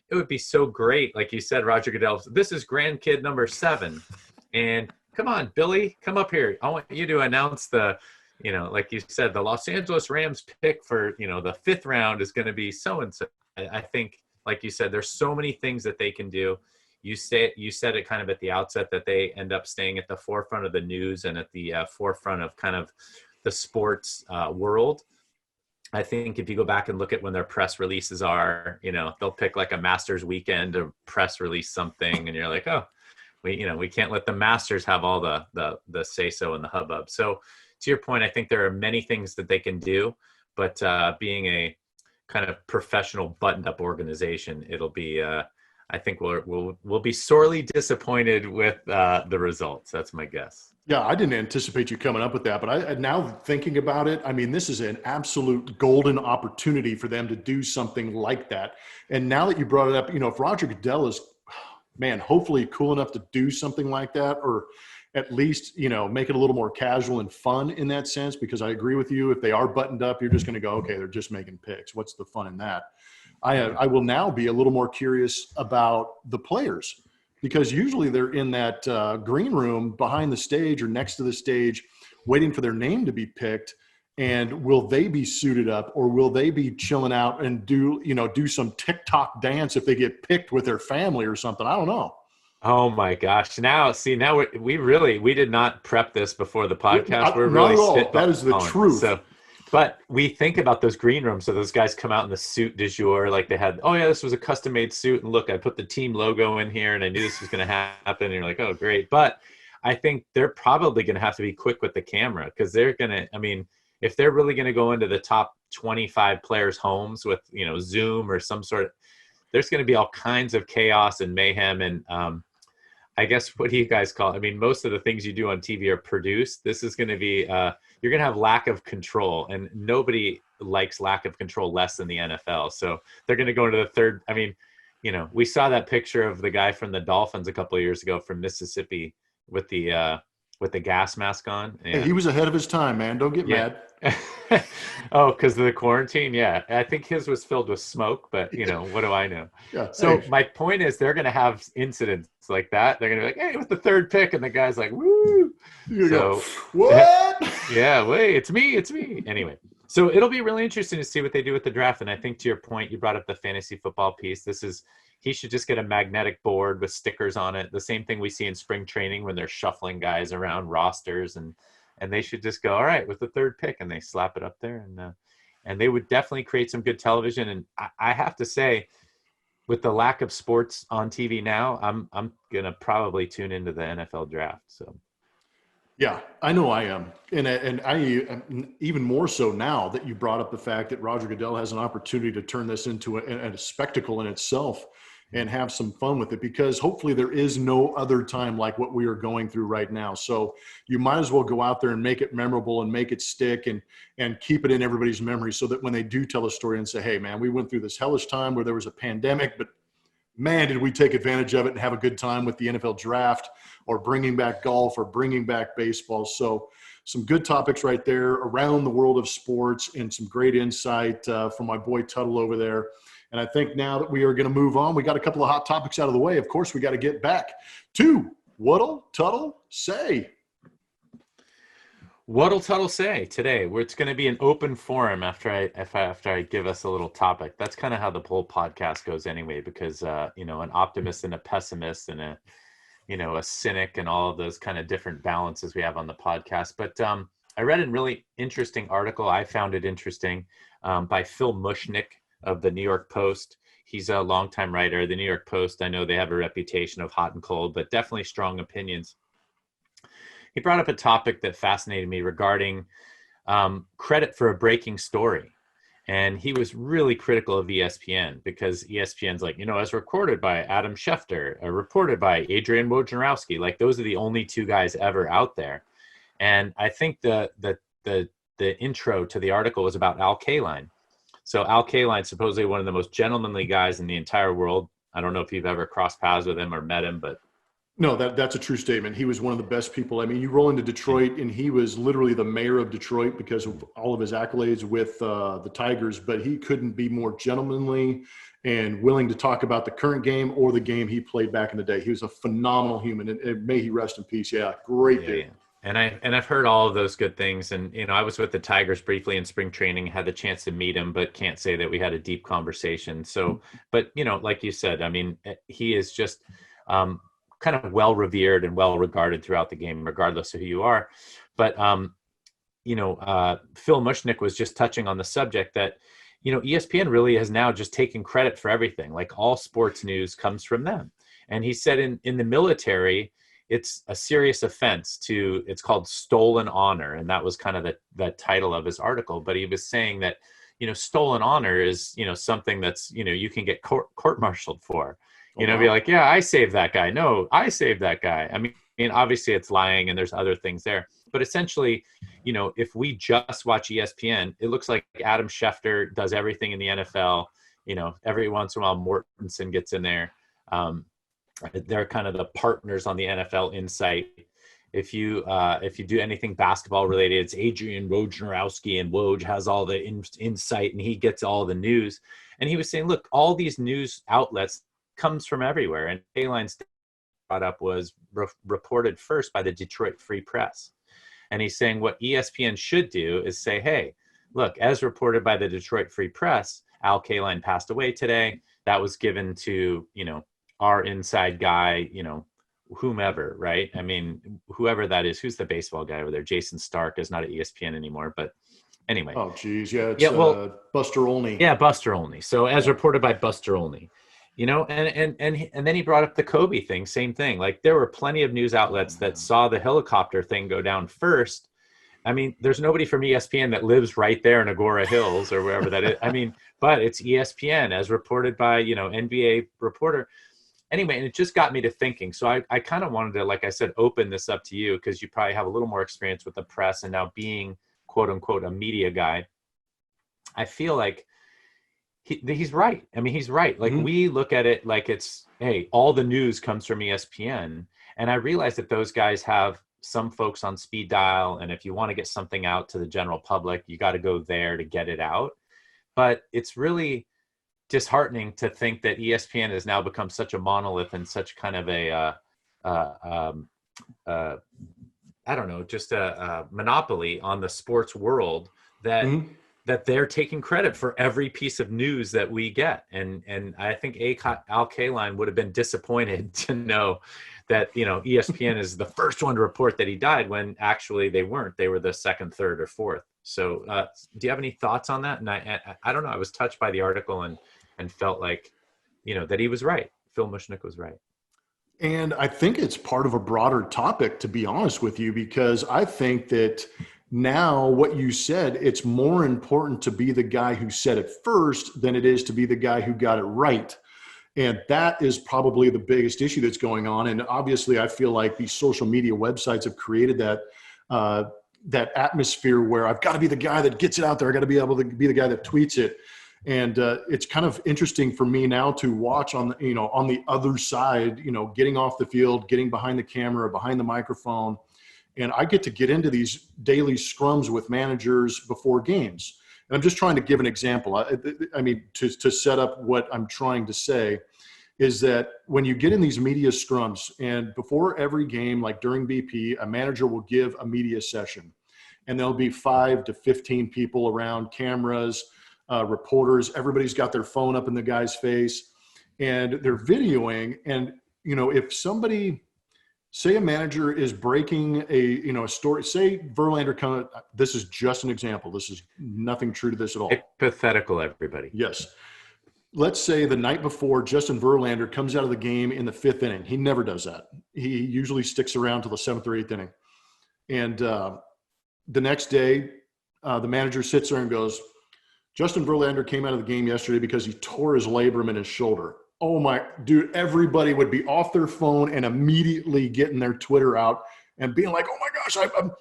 [SPEAKER 2] It would be so great. Like you said, Roger Goodell, this is grandkid number 7. And come on, Billy, come up here. I want you to announce the, like you said, the Los Angeles Rams pick for, the 5th round is going to be so-and-so. I think, like you said, there's so many things that they can do. You said it kind of at the outset that they end up staying at the forefront of the news and at the forefront of kind of the sports world. I think if you go back and look at when their press releases are, they'll pick like a Masters weekend to press release something, and you're like, oh, we can't let the Masters have all the say-so and the hubbub. So to your point, I think there are many things that they can do, but being a kind of professional buttoned-up organization, it'll be I think we'll be sorely disappointed with the results. That's my guess.
[SPEAKER 3] Yeah, I didn't anticipate you coming up with that, but I now thinking about it, this is an absolute golden opportunity for them to do something like that. And now that you brought it up, if Roger Goodell is, hopefully cool enough to do something like that, or at least, make it a little more casual and fun in that sense, because I agree with you. If they are buttoned up, you're just going to go, okay, they're just making picks. What's the fun in that? I will now be a little more curious about the players, because usually they're in that green room behind the stage or next to the stage waiting for their name to be picked. And will they be suited up, or will they be chilling out and do some TikTok dance if they get picked with their family or something? I don't know.
[SPEAKER 2] Oh my gosh. Now we did not prep this before the podcast. We're
[SPEAKER 3] not
[SPEAKER 2] really
[SPEAKER 3] at all. That is the truth.
[SPEAKER 2] So But we think about those green rooms. So those guys come out in the suit du jour, like they had, oh yeah, this was a custom made suit. And look, I put the team logo in here and I knew this was going to happen. And you're like, oh, great. But I think they're probably going to have to be quick with the camera because they're going to, I mean, if they're really going to go into the top 25 players' homes with, Zoom or some sort of, there's going to be all kinds of chaos and mayhem. And I guess, what do you guys call it? I mean, most of the things you do on TV are produced. This is going to be, you're going to have lack of control, and nobody likes lack of control less than the NFL. So they're going to go into the third. I mean, we saw that picture of the guy from the Dolphins a couple of years ago from Mississippi with the gas mask on. Yeah.
[SPEAKER 3] Hey, he was ahead of his time, man. Don't get mad.
[SPEAKER 2] Oh, because of the quarantine? Yeah. I think his was filled with smoke, but, what do I know?
[SPEAKER 3] Yeah.
[SPEAKER 2] So
[SPEAKER 3] Hey.
[SPEAKER 2] my point is they're going to have incidents like that. They're going to be like, hey, with the third pick, and the guy's like, woo.
[SPEAKER 3] You go,
[SPEAKER 2] So,
[SPEAKER 3] what?
[SPEAKER 2] yeah, wait, it's me. Anyway, so it'll be really interesting to see what they do with the draft. And I think, to your point, you brought up the fantasy football piece. He should just get a magnetic board with stickers on it. The same thing we see in spring training when they're shuffling guys around rosters, and they should just go, all right, with the third pick, and they slap it up there, and they would definitely create some good television. And I have to say, with the lack of sports on TV now, I'm gonna probably tune into the NFL draft. So.
[SPEAKER 3] Yeah, I know I am. And I even more so now that you brought up the fact that Roger Goodell has an opportunity to turn this into a spectacle in itself and have some fun with it, because hopefully there is no other time like what we are going through right now. So you might as well go out there and make it memorable and make it stick and keep it in everybody's memory, so that when they do tell a story and say, hey, man, we went through this hellish time where there was a pandemic, but man, did we take advantage of it and have a good time with the NFL draft, or bringing back golf, or bringing back baseball. So some good topics right there around the world of sports, and some great insight from my boy Tuttle over there. And I think now that we are going to move on, we got a couple of hot topics out of the way. Of course, we got to get back to What'll Tuttle Say?
[SPEAKER 2] What'll Tuttle say today? Where it's going to be an open forum after I give us a little topic. That's kind of how the whole podcast goes anyway, because an optimist and a pessimist and a cynic and all of those kind of different balances we have on the podcast. But I read a really interesting article. I found it interesting by Phil Mushnick of the New York Post. He's a longtime writer. The New York Post, I know they have a reputation of hot and cold, but definitely strong opinions. He brought up a topic that fascinated me regarding credit for a breaking story. And he was really critical of ESPN, because ESPN's like, as recorded by Adam Schefter, reported by Adrian Wojnarowski. Like, those are the only two guys ever out there. And I think the intro to the article was about Al Kaline. So Al Kaline, supposedly one of the most gentlemanly guys in the entire world. I don't know if you've ever crossed paths with him or met him, but
[SPEAKER 3] No, that's a true statement. He was one of the best people. I mean, you roll into Detroit, and he was literally the mayor of Detroit because of all of his accolades with the Tigers, but he couldn't be more gentlemanly and willing to talk about the current game or the game he played back in the day. He was a phenomenal human, and may he rest in peace. Yeah, great dude.
[SPEAKER 2] Yeah. And I've heard all of those good things. And, I was with the Tigers briefly in spring training, had the chance to meet him, but can't say that we had a deep conversation. So, but, like you said, I mean, he is just kind of well revered and well regarded throughout the game, regardless of who you are. But, Phil Mushnick was just touching on the subject that, ESPN really has now just taken credit for everything. Like, all sports news comes from them. And he said in the military, it's a serious offense it's called stolen honor. And that was kind of the title of his article. But he was saying that, stolen honor is, something that's, you can get court-martialed for. Be like, yeah, I saved that guy. No, I saved that guy. I mean, obviously it's lying and there's other things there. But essentially, if we just watch ESPN, it looks like Adam Schefter does everything in the NFL. Every once in a while, Mortensen gets in there. They're kind of the partners on the NFL Insight. If you do anything basketball related, it's Adrian Wojnarowski, and Woj has all the insight, and he gets all the news. And he was saying, look, all these news outlets comes from everywhere. And Kaline's brought up was reported first by the Detroit Free Press. And he's saying what ESPN should do is say, hey, look, as reported by the Detroit Free Press, Al Kaline passed away today. That was given to, our inside guy, whomever, right? I mean, whoever that is, who's the baseball guy over there? Jason Stark is not at ESPN anymore, but Anyway.
[SPEAKER 3] Oh, geez. Yeah, it's
[SPEAKER 2] Yeah, well,
[SPEAKER 3] Buster Olney.
[SPEAKER 2] yeah, Buster Olney. So as reported by Buster Olney, and then he brought up the Kobe thing, same thing. Like there were plenty of news outlets that saw the helicopter thing go down first. I mean, there's nobody from ESPN that lives right there in Agora Hills or wherever that is. I mean, but it's ESPN as reported by, NBA reporter. Anyway, and it just got me to thinking. So I kind of wanted to, like I said, open this up to you because you probably have a little more experience with the press and now being quote unquote a media guy. I feel like he's right. I mean, he's right. Like we look at it like it's, hey, all the news comes from ESPN. And I realize that those guys have some folks on speed dial. And if you want to get something out to the general public, you got to go there to get it out. But it's really disheartening to think that ESPN has now become such a monolith and such kind of a, I don't know, just a monopoly on the sports world that that they're taking credit for every piece of news that we get. And I think Al Kaline would have been disappointed to know that, ESPN is the first one to report that he died when actually they weren't. They were the second, third, or fourth. So do you have any thoughts on that? And I don't know. I was touched by the article and felt like, that he was right. Phil Mushnick was right.
[SPEAKER 3] And I think it's part of a broader topic, to be honest with you, because I think that now what you said, it's more important to be the guy who said it first than it is to be the guy who got it right. And that is probably the biggest issue that's going on. And obviously I feel like these social media websites have created that atmosphere where I've got to be the guy that gets it out there. I got to be able to be the guy that tweets it. And it's kind of interesting for me now to watch on the other side, getting off the field, getting behind the camera, behind the microphone. And I get to get into these daily scrums with managers before games. And I'm just trying to give an example. I mean, to set up what I'm trying to say is that when you get in these media scrums and before every game, like during BP, a manager will give a media session and there'll be 5 to 15 people around, cameras, reporters, everybody's got their phone up in the guy's face and they're videoing. And, if somebody, say a manager is breaking a story, say Verlander this is just an example. This is nothing true to this at all.
[SPEAKER 2] Hypothetical, everybody.
[SPEAKER 3] Yes. Let's say the night before Justin Verlander comes out of the game in the 5th inning. He never does that. He usually sticks around till the 7th or 8th inning. And the next day, the manager sits there and goes, Justin Verlander came out of the game yesterday because he tore his labrum in his shoulder. Oh my, dude, everybody would be off their phone and immediately getting their Twitter out and being like, oh my gosh, I'm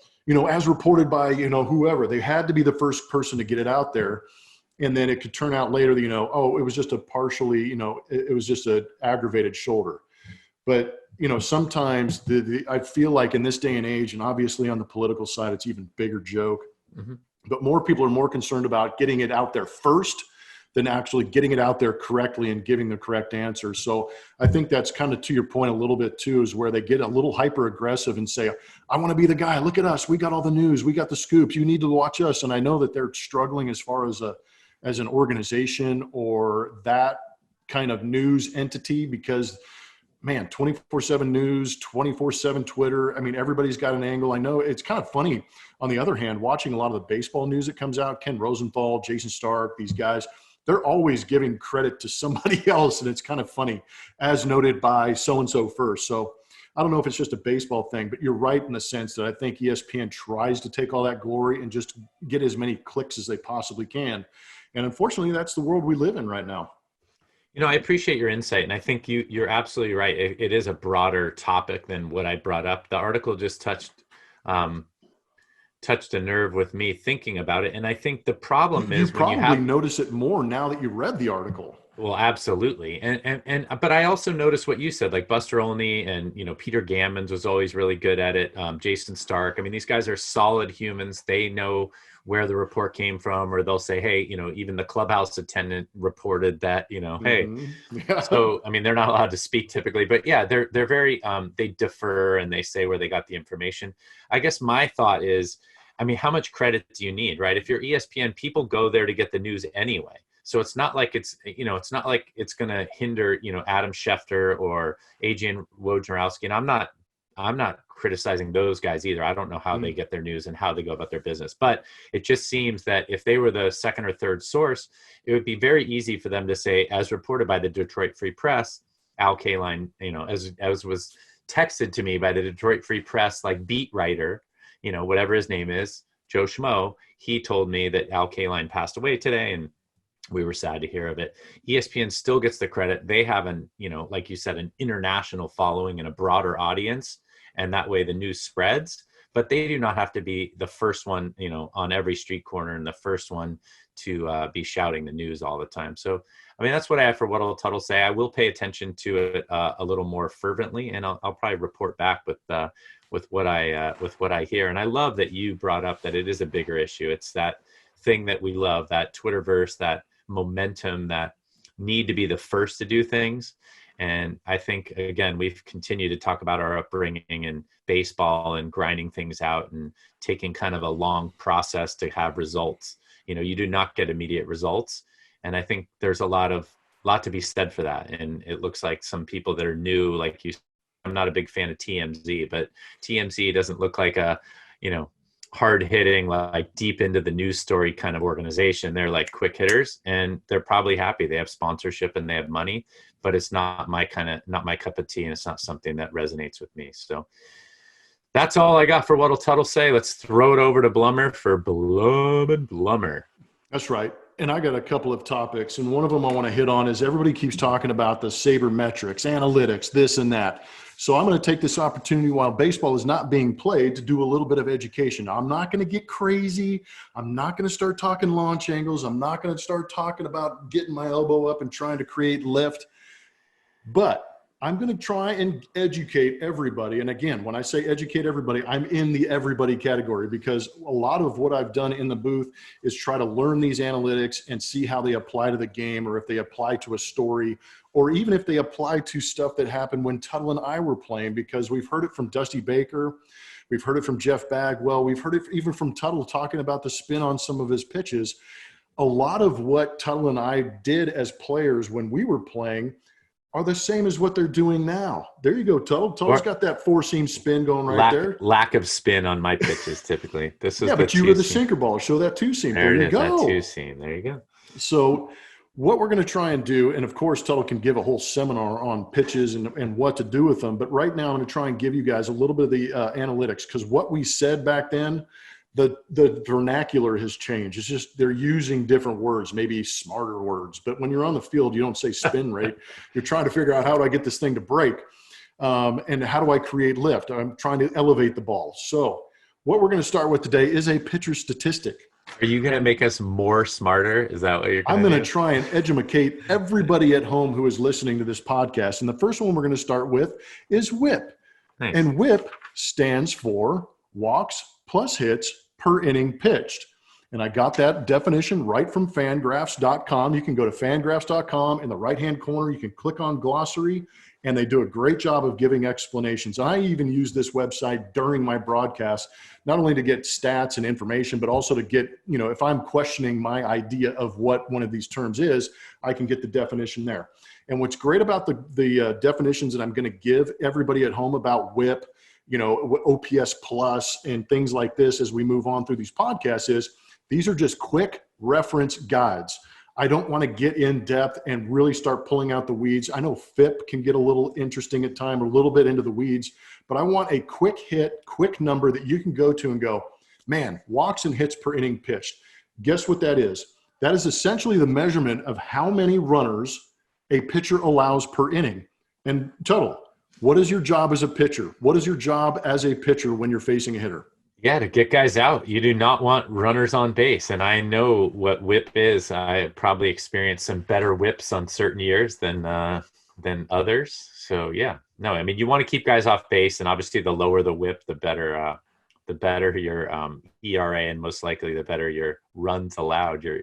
[SPEAKER 3] as reported by, whoever. They had to be the first person to get it out there. And then it could turn out later, oh, it was just a partially, it was just an aggravated shoulder. But, sometimes I feel like in this day and age, and obviously on the political side, it's even bigger joke. Mm-hmm. But more people are more concerned about getting it out there first than actually getting it out there correctly and giving the correct answer. So I think that's kind of to your point a little bit too, is where they get a little hyper aggressive and say, I want to be the guy. Look at us. We got all the news. We got the scoops. You need to watch us. And I know that they're struggling as far as an organization or that kind of news entity because, man, 24/7 news, 24/7 Twitter. I mean, everybody's got an angle. I know it's kind of funny. On the other hand, watching a lot of the baseball news that comes out, Ken Rosenthal, Jason Stark, these guys, they're always giving credit to somebody else. And it's kind of funny, as noted by so-and-so first. So I don't know if it's just a baseball thing, but you're right in the sense that I think ESPN tries to take all that glory and just get as many clicks as they possibly can. And unfortunately, that's the world we live in right now.
[SPEAKER 2] I appreciate your insight. And I think you're absolutely right. It is a broader topic than what I brought up. The article just touched a nerve with me thinking about it. And I think the problem is
[SPEAKER 3] you probably notice it more now that you read the article.
[SPEAKER 2] Well, absolutely. But I also noticed what you said, like Buster Olney and, Peter Gammons was always really good at it. Jason Stark. I mean, these guys are solid humans. They know where the report came from, or they'll say, hey, even the clubhouse attendant reported that, hey,
[SPEAKER 3] Yeah.
[SPEAKER 2] So, I mean, they're not allowed to speak typically, but yeah, they're very, they defer and they say where they got the information. I guess my thought is, I mean, how much credit do you need, right? If you're ESPN, people go there to get the news anyway. So it's not like it's going to hinder, Adam Schefter or Adrian Wojnarowski. And I'm not I'm not criticizing those guys either. I don't know how they get their news and how they go about their business, but it just seems that if they were the second or third source, it would be very easy for them to say, as reported by the Detroit Free Press, Al Kaline, as was texted to me by the Detroit Free Press, like beat writer, whatever his name is, Joe Schmo, he told me that Al Kaline passed away today, and we were sad to hear of it. ESPN still gets the credit. They have like you said, an international following and a broader audience, and that way the news spreads. But they do not have to be the first one, on every street corner and the first one to be shouting the news all the time. So, I mean, that's what I have for What'll Tuttle say. I will pay attention to it a little more fervently, and I'll probably report back with what I hear. And I love that you brought up that it is a bigger issue. It's that thing that we love, that Twitterverse, that momentum, that need to be the first to do things. And I think, again, we've continued to talk about our upbringing in baseball and grinding things out and taking kind of a long process to have results. You do not get immediate results. And I think there's a lot to be said for that. And it looks like some people that are new, like you, I'm not a big fan of TMZ, but TMZ doesn't look like a, hard hitting, like deep into the news story kind of organization. They're like quick hitters, and they're probably happy. They have sponsorship and they have money, but it's not my cup of tea, and it's not something that resonates with me. So that's all I got for What'll Tuttle say. Let's throw it over to Blummer for Blum and Blummer.
[SPEAKER 3] That's right. And I got a couple of topics, and one of them I want to hit on is everybody keeps talking about the sabermetrics, analytics, this and that. So I'm going to take this opportunity while baseball is not being played to do a little bit of education. I'm not going to get crazy. I'm not going to start talking launch angles. I'm not going to start talking about getting my elbow up and trying to create lift. But I'm going to try and educate everybody. And again, when I say educate everybody, I'm in the everybody category, because a lot of what I've done in the booth is try to learn these analytics and see how they apply to the game, or if they apply to a story, or even if they apply to stuff that happened when Tuttle and I were playing, because we've heard it from Dusty Baker. We've heard it from Jeff Bagwell. We've heard it even from Tuttle talking about the spin on some of his pitches. A lot of what Tuttle and I did as players when we were playing are the same as what they're doing now. There you go, Tuttle. Tuttle's got that four-seam spin going right there.
[SPEAKER 2] Lack of spin on my pitches, typically. This is
[SPEAKER 3] but you were the sinker ball. Show that two-seam. There you go.
[SPEAKER 2] That two-seam. There you go.
[SPEAKER 3] So what we're going to try and do, and of course, Tuttle can give a whole seminar on pitches and what to do with them. But right now, I'm going to try and give you guys a little bit of the analytics, because what we said back then, the vernacular has changed. It's just they're using different words, maybe smarter words. But when you're on the field, you don't say spin rate. You're trying to figure out, how do I get this thing to break? And how do I create lift? I'm trying to elevate the ball. So what we're going to start with today is a pitcher statistic.
[SPEAKER 2] Are you going to make us more smarter? Is that what you're going to do?
[SPEAKER 3] I'm going to try and educate everybody at home who is listening to this podcast. And the first one we're going to start with is WHIP.
[SPEAKER 2] Nice.
[SPEAKER 3] And WHIP stands for walks plus hits per inning pitched. And I got that definition right from Fangraphs.com. You can go to Fangraphs.com. In the right-hand corner, you can click on glossary, and they do a great job of giving explanations. I even use this website during my broadcast, not only to get stats and information, but also to get, if I'm questioning my idea of what one of these terms is, I can get the definition there. And what's great about the definitions that I'm going to give everybody at home about WHIP, OPS plus and things like this as we move on through these podcasts, is these are just quick reference guides. I don't want to get in depth and really start pulling out the weeds. I know FIP can get a little interesting at time, or a little bit into the weeds, but I want a quick hit, quick number that you can go to and go, man, walks and hits per inning pitched. Guess what that is? That is essentially the measurement of how many runners a pitcher allows per inning. And Tuttle, what is your job as a pitcher? What is your job as a pitcher when you're facing a hitter?
[SPEAKER 2] Yeah, to get guys out. You do not want runners on base. And I know what WHIP is. I probably experienced some better WHIPs on certain years than others. So yeah, no, I mean, you want to keep guys off base, and obviously the lower the WHIP, the better your ERA, and most likely the better your runs allowed. Your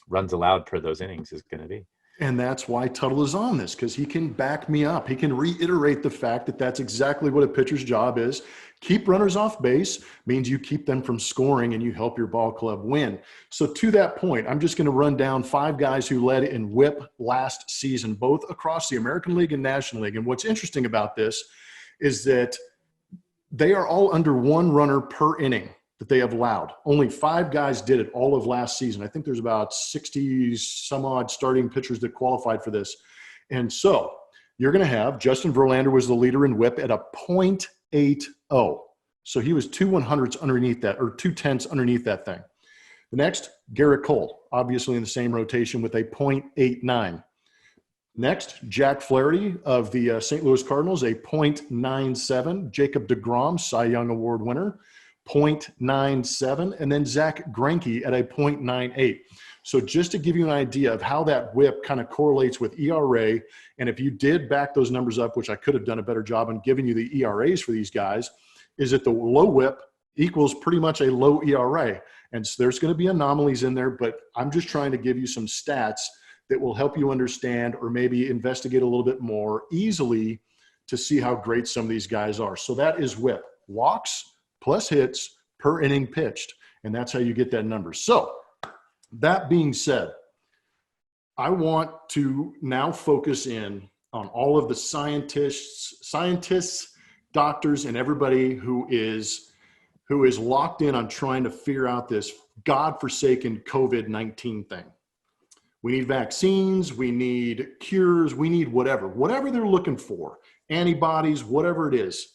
[SPEAKER 2] runs allowed per those innings is going to be.
[SPEAKER 3] And that's why Tuttle is on this, because he can back me up. He can reiterate the fact that that's exactly what a pitcher's job is. Keep runners off base means you keep them from scoring and you help your ball club win. So to that point, I'm just going to run down 5 guys who led in WHIP last season, both across the American League and National League. And what's interesting about this is that they are all under one runner per inning that they have allowed. Only 5 guys did it all of last season. I think there's about 60 some odd starting pitchers that qualified for this. And so you're going to have Justin Verlander was the leader in whip at a .80. So he was 2 100ths underneath that, or 2 tenths underneath that thing. The next, Garrett Cole, obviously in the same rotation with a .89. Next, Jack Flaherty of the St. Louis Cardinals, a .97. Jacob deGrom, Cy Young Award winner, .97. And then Zach Greinke at a .98. So just to give you an idea of how that whip kind of correlates with ERA, and if you did back those numbers up, which I could have done a better job in giving you the ERAs for these guys, is that the low whip equals pretty much a low ERA. And so there's going to be anomalies in there, but I'm just trying to give you some stats that will help you understand or maybe investigate a little bit more easily to see how great some of these guys are. So that is whip. Walks plus hits per inning pitched, and that's how you get that number. So that being said, I want to now focus in on all of the scientists, doctors, and everybody who is locked in on trying to figure out this godforsaken COVID-19 thing. We need vaccines, we need cures, we need whatever they're looking for, antibodies, whatever it is.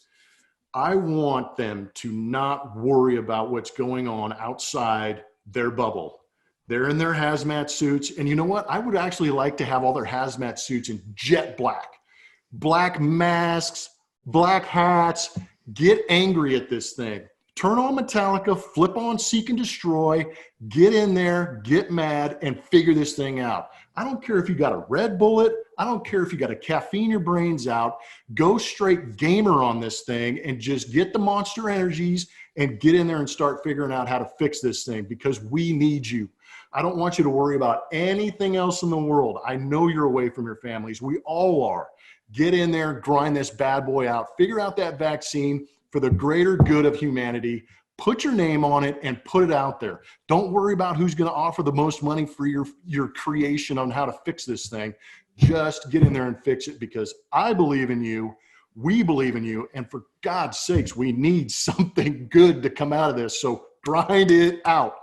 [SPEAKER 3] I want them to not worry about what's going on outside their bubble. They're in their hazmat suits. And you know what? I would actually like to have all their hazmat suits in jet black masks, black hats. Get angry at this thing. Turn on Metallica, flip on Seek and Destroy, get in there, get mad, and figure this thing out. I don't care if you got a Red Bullet. I don't care if you got to caffeine your brains out. Go straight gamer on this thing and just get the Monster Energies and get in there and start figuring out how to fix this thing, because we need you. I don't want you to worry about anything else in the world. I know you're away from your families. We all are. Get in there, grind this bad boy out, figure out that vaccine for the greater good of humanity. Put your name on it and put it out there. Don't worry about who's going to offer the most money for your creation on how to fix this thing. Just get in there and fix it, because I believe in you. We believe in you. And for God's sakes, we need something good to come out of this. So grind it out.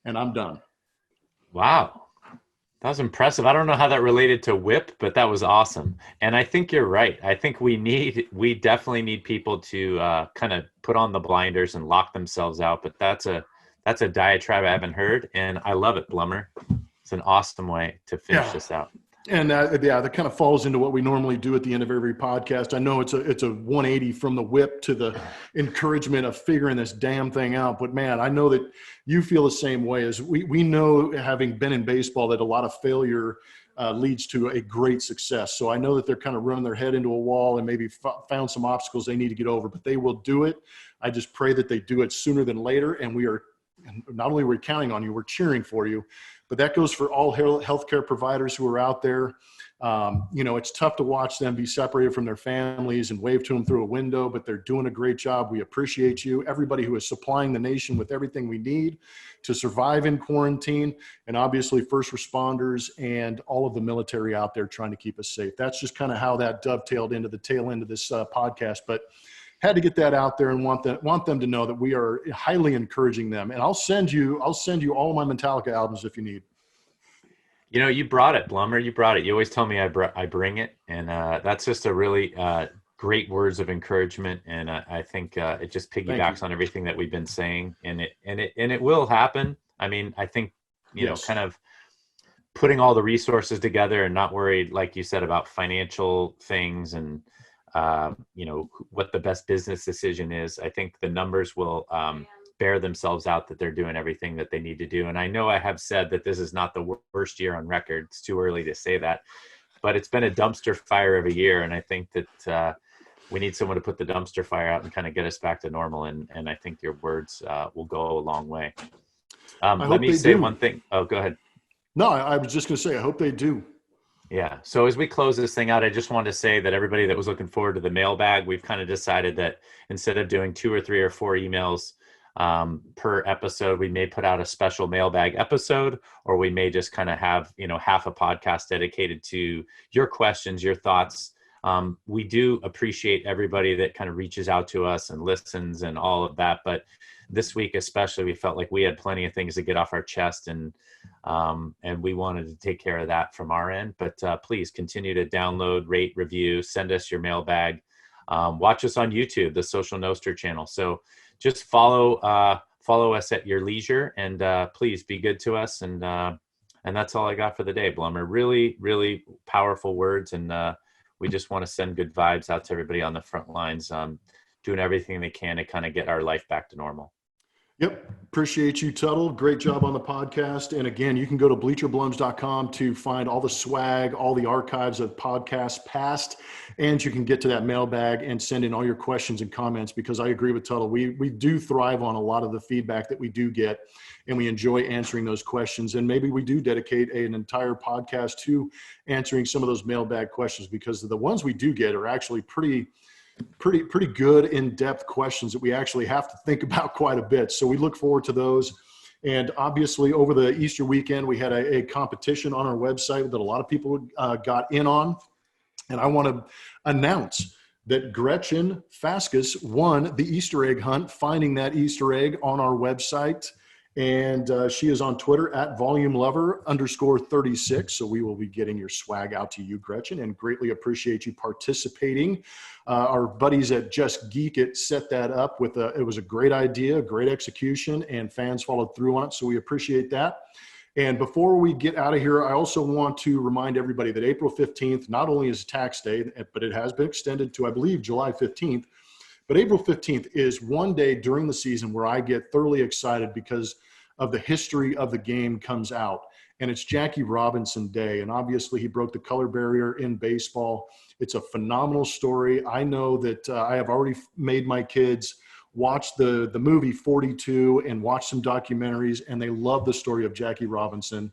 [SPEAKER 3] And I'm done.
[SPEAKER 2] Wow. That was impressive. I don't know how that related to whip, but that was awesome. And I think you're right. I think we definitely need people to kind of put on the blinders and lock themselves out. But that's a diatribe I haven't heard, and I love it, Blummer. It's an awesome way to finish this out.
[SPEAKER 3] And that kind of falls into what we normally do at the end of every podcast. I know it's a 180 from the whip to the encouragement of figuring this damn thing out. But man, I know that you feel the same way. As we know, having been in baseball, that a lot of failure leads to a great success. So I know that they're kind of running their head into a wall and maybe found some obstacles they need to get over, but they will do it. I just pray that they do it sooner than later. And we are not only we're counting on you, we're cheering for you. But that goes for all healthcare providers who are out there. It's tough to watch them be separated from their families and wave to them through a window, but they're doing a great job. We appreciate you. Everybody who is supplying the nation with everything we need to survive in quarantine, and obviously first responders and all of the military out there trying to keep us safe. That's just kind of how that dovetailed into the tail end of this podcast. But had to get that out there and want them to know that we are highly encouraging them. And I'll send you all of my Metallica albums if you need.
[SPEAKER 2] You know, you brought it, Blummer. You brought it. You always tell me I bring it, and that's just a really great words of encouragement. And I think it just piggybacks on everything that we've been saying, and it will happen. I mean, I think you know, kind of putting all the resources together and not worried, like you said, about financial things and what the best business decision is. I think the numbers will bear themselves out that they're doing everything that they need to do. And I know I have said that this is not the worst year on record. It's too early to say that, but it's been a dumpster fire of a year. And I think that we need someone to put the dumpster fire out and kind of get us back to normal. And I think your words will go a long way. Let me say one thing. Oh, go ahead.
[SPEAKER 3] No, I was just going to say, I hope they do.
[SPEAKER 2] Yeah. So as we close this thing out, I just wanted to say that everybody that was looking forward to the mailbag, we've kind of decided that instead of doing 2 or 3 or 4 emails per episode, we may put out a special mailbag episode, or we may just kind of have, half a podcast dedicated to your questions, your thoughts, We do appreciate everybody that kind of reaches out to us and listens and all of that. But this week especially, we felt like we had plenty of things to get off our chest, and we wanted to take care of that from our end. But please continue to download, rate, review, send us your mailbag. Watch us on YouTube, the Social Nostra channel. So just follow us at your leisure, and please be good to us. And that's all I got for the day, Blummer. Really, really powerful words, and we just want to send good vibes out to everybody on the front lines, doing everything they can to kind of get our life back to normal.
[SPEAKER 3] Yep. Appreciate you, Tuttle. Great job on the podcast. And again, you can go to bleacherblums.com to find all the swag, all the archives of podcasts past, and you can get to that mailbag and send in all your questions and comments, because I agree with Tuttle. We do thrive on a lot of the feedback that we do get, and we enjoy answering those questions. And maybe we do dedicate an entire podcast to answering some of those mailbag questions, because the ones we do get are actually pretty good in-depth questions that we actually have to think about quite a bit. So we look forward to those. And obviously over the Easter weekend, we had a competition on our website that a lot of people got in on. And I want to announce that Gretchen Faskus won the Easter egg hunt, finding that Easter egg on our website. And she is on Twitter at volumelover_36. So we will be getting your swag out to you, Gretchen, and greatly appreciate you participating. Our buddies at Just Geek It set that up with it was a great idea, great execution, and fans followed through on it. So we appreciate that. And before we get out of here, I also want to remind everybody that April 15th, not only is tax day, but it has been extended to, I believe, July 15th. But April 15th is one day during the season where I get thoroughly excited because of the history of the game comes out. And it's Jackie Robinson Day. And obviously he broke the color barrier in baseball. It's a phenomenal story. I know that I have already made my kids watch the movie 42 and watch some documentaries, and they love the story of Jackie Robinson.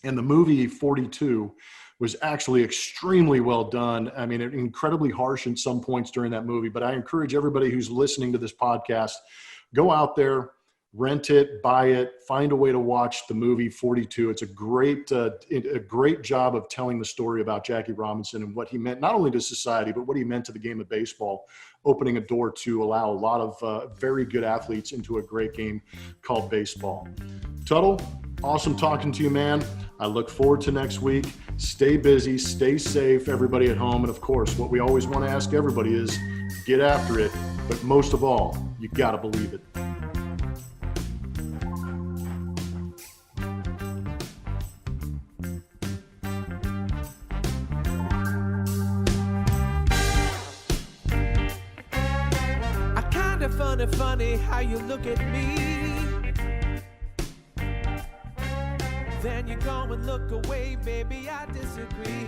[SPEAKER 3] And the movie 42 was actually extremely well done. I mean, incredibly harsh in some points during that movie, but I encourage everybody who's listening to this podcast, go out there, rent it, buy it, find a way to watch the movie 42. It's a great job of telling the story about Jackie Robinson and what he meant, not only to society, but what he meant to the game of baseball, opening a door to allow a lot of very good athletes into a great game called baseball. Tuttle, awesome talking to you, man. I look forward to next week. Stay busy, stay safe, everybody at home. And of course, what we always want to ask everybody is get after it. But most of all, you got to believe it.
[SPEAKER 4] Funny how you look at me, then you go and look away, baby, I disagree.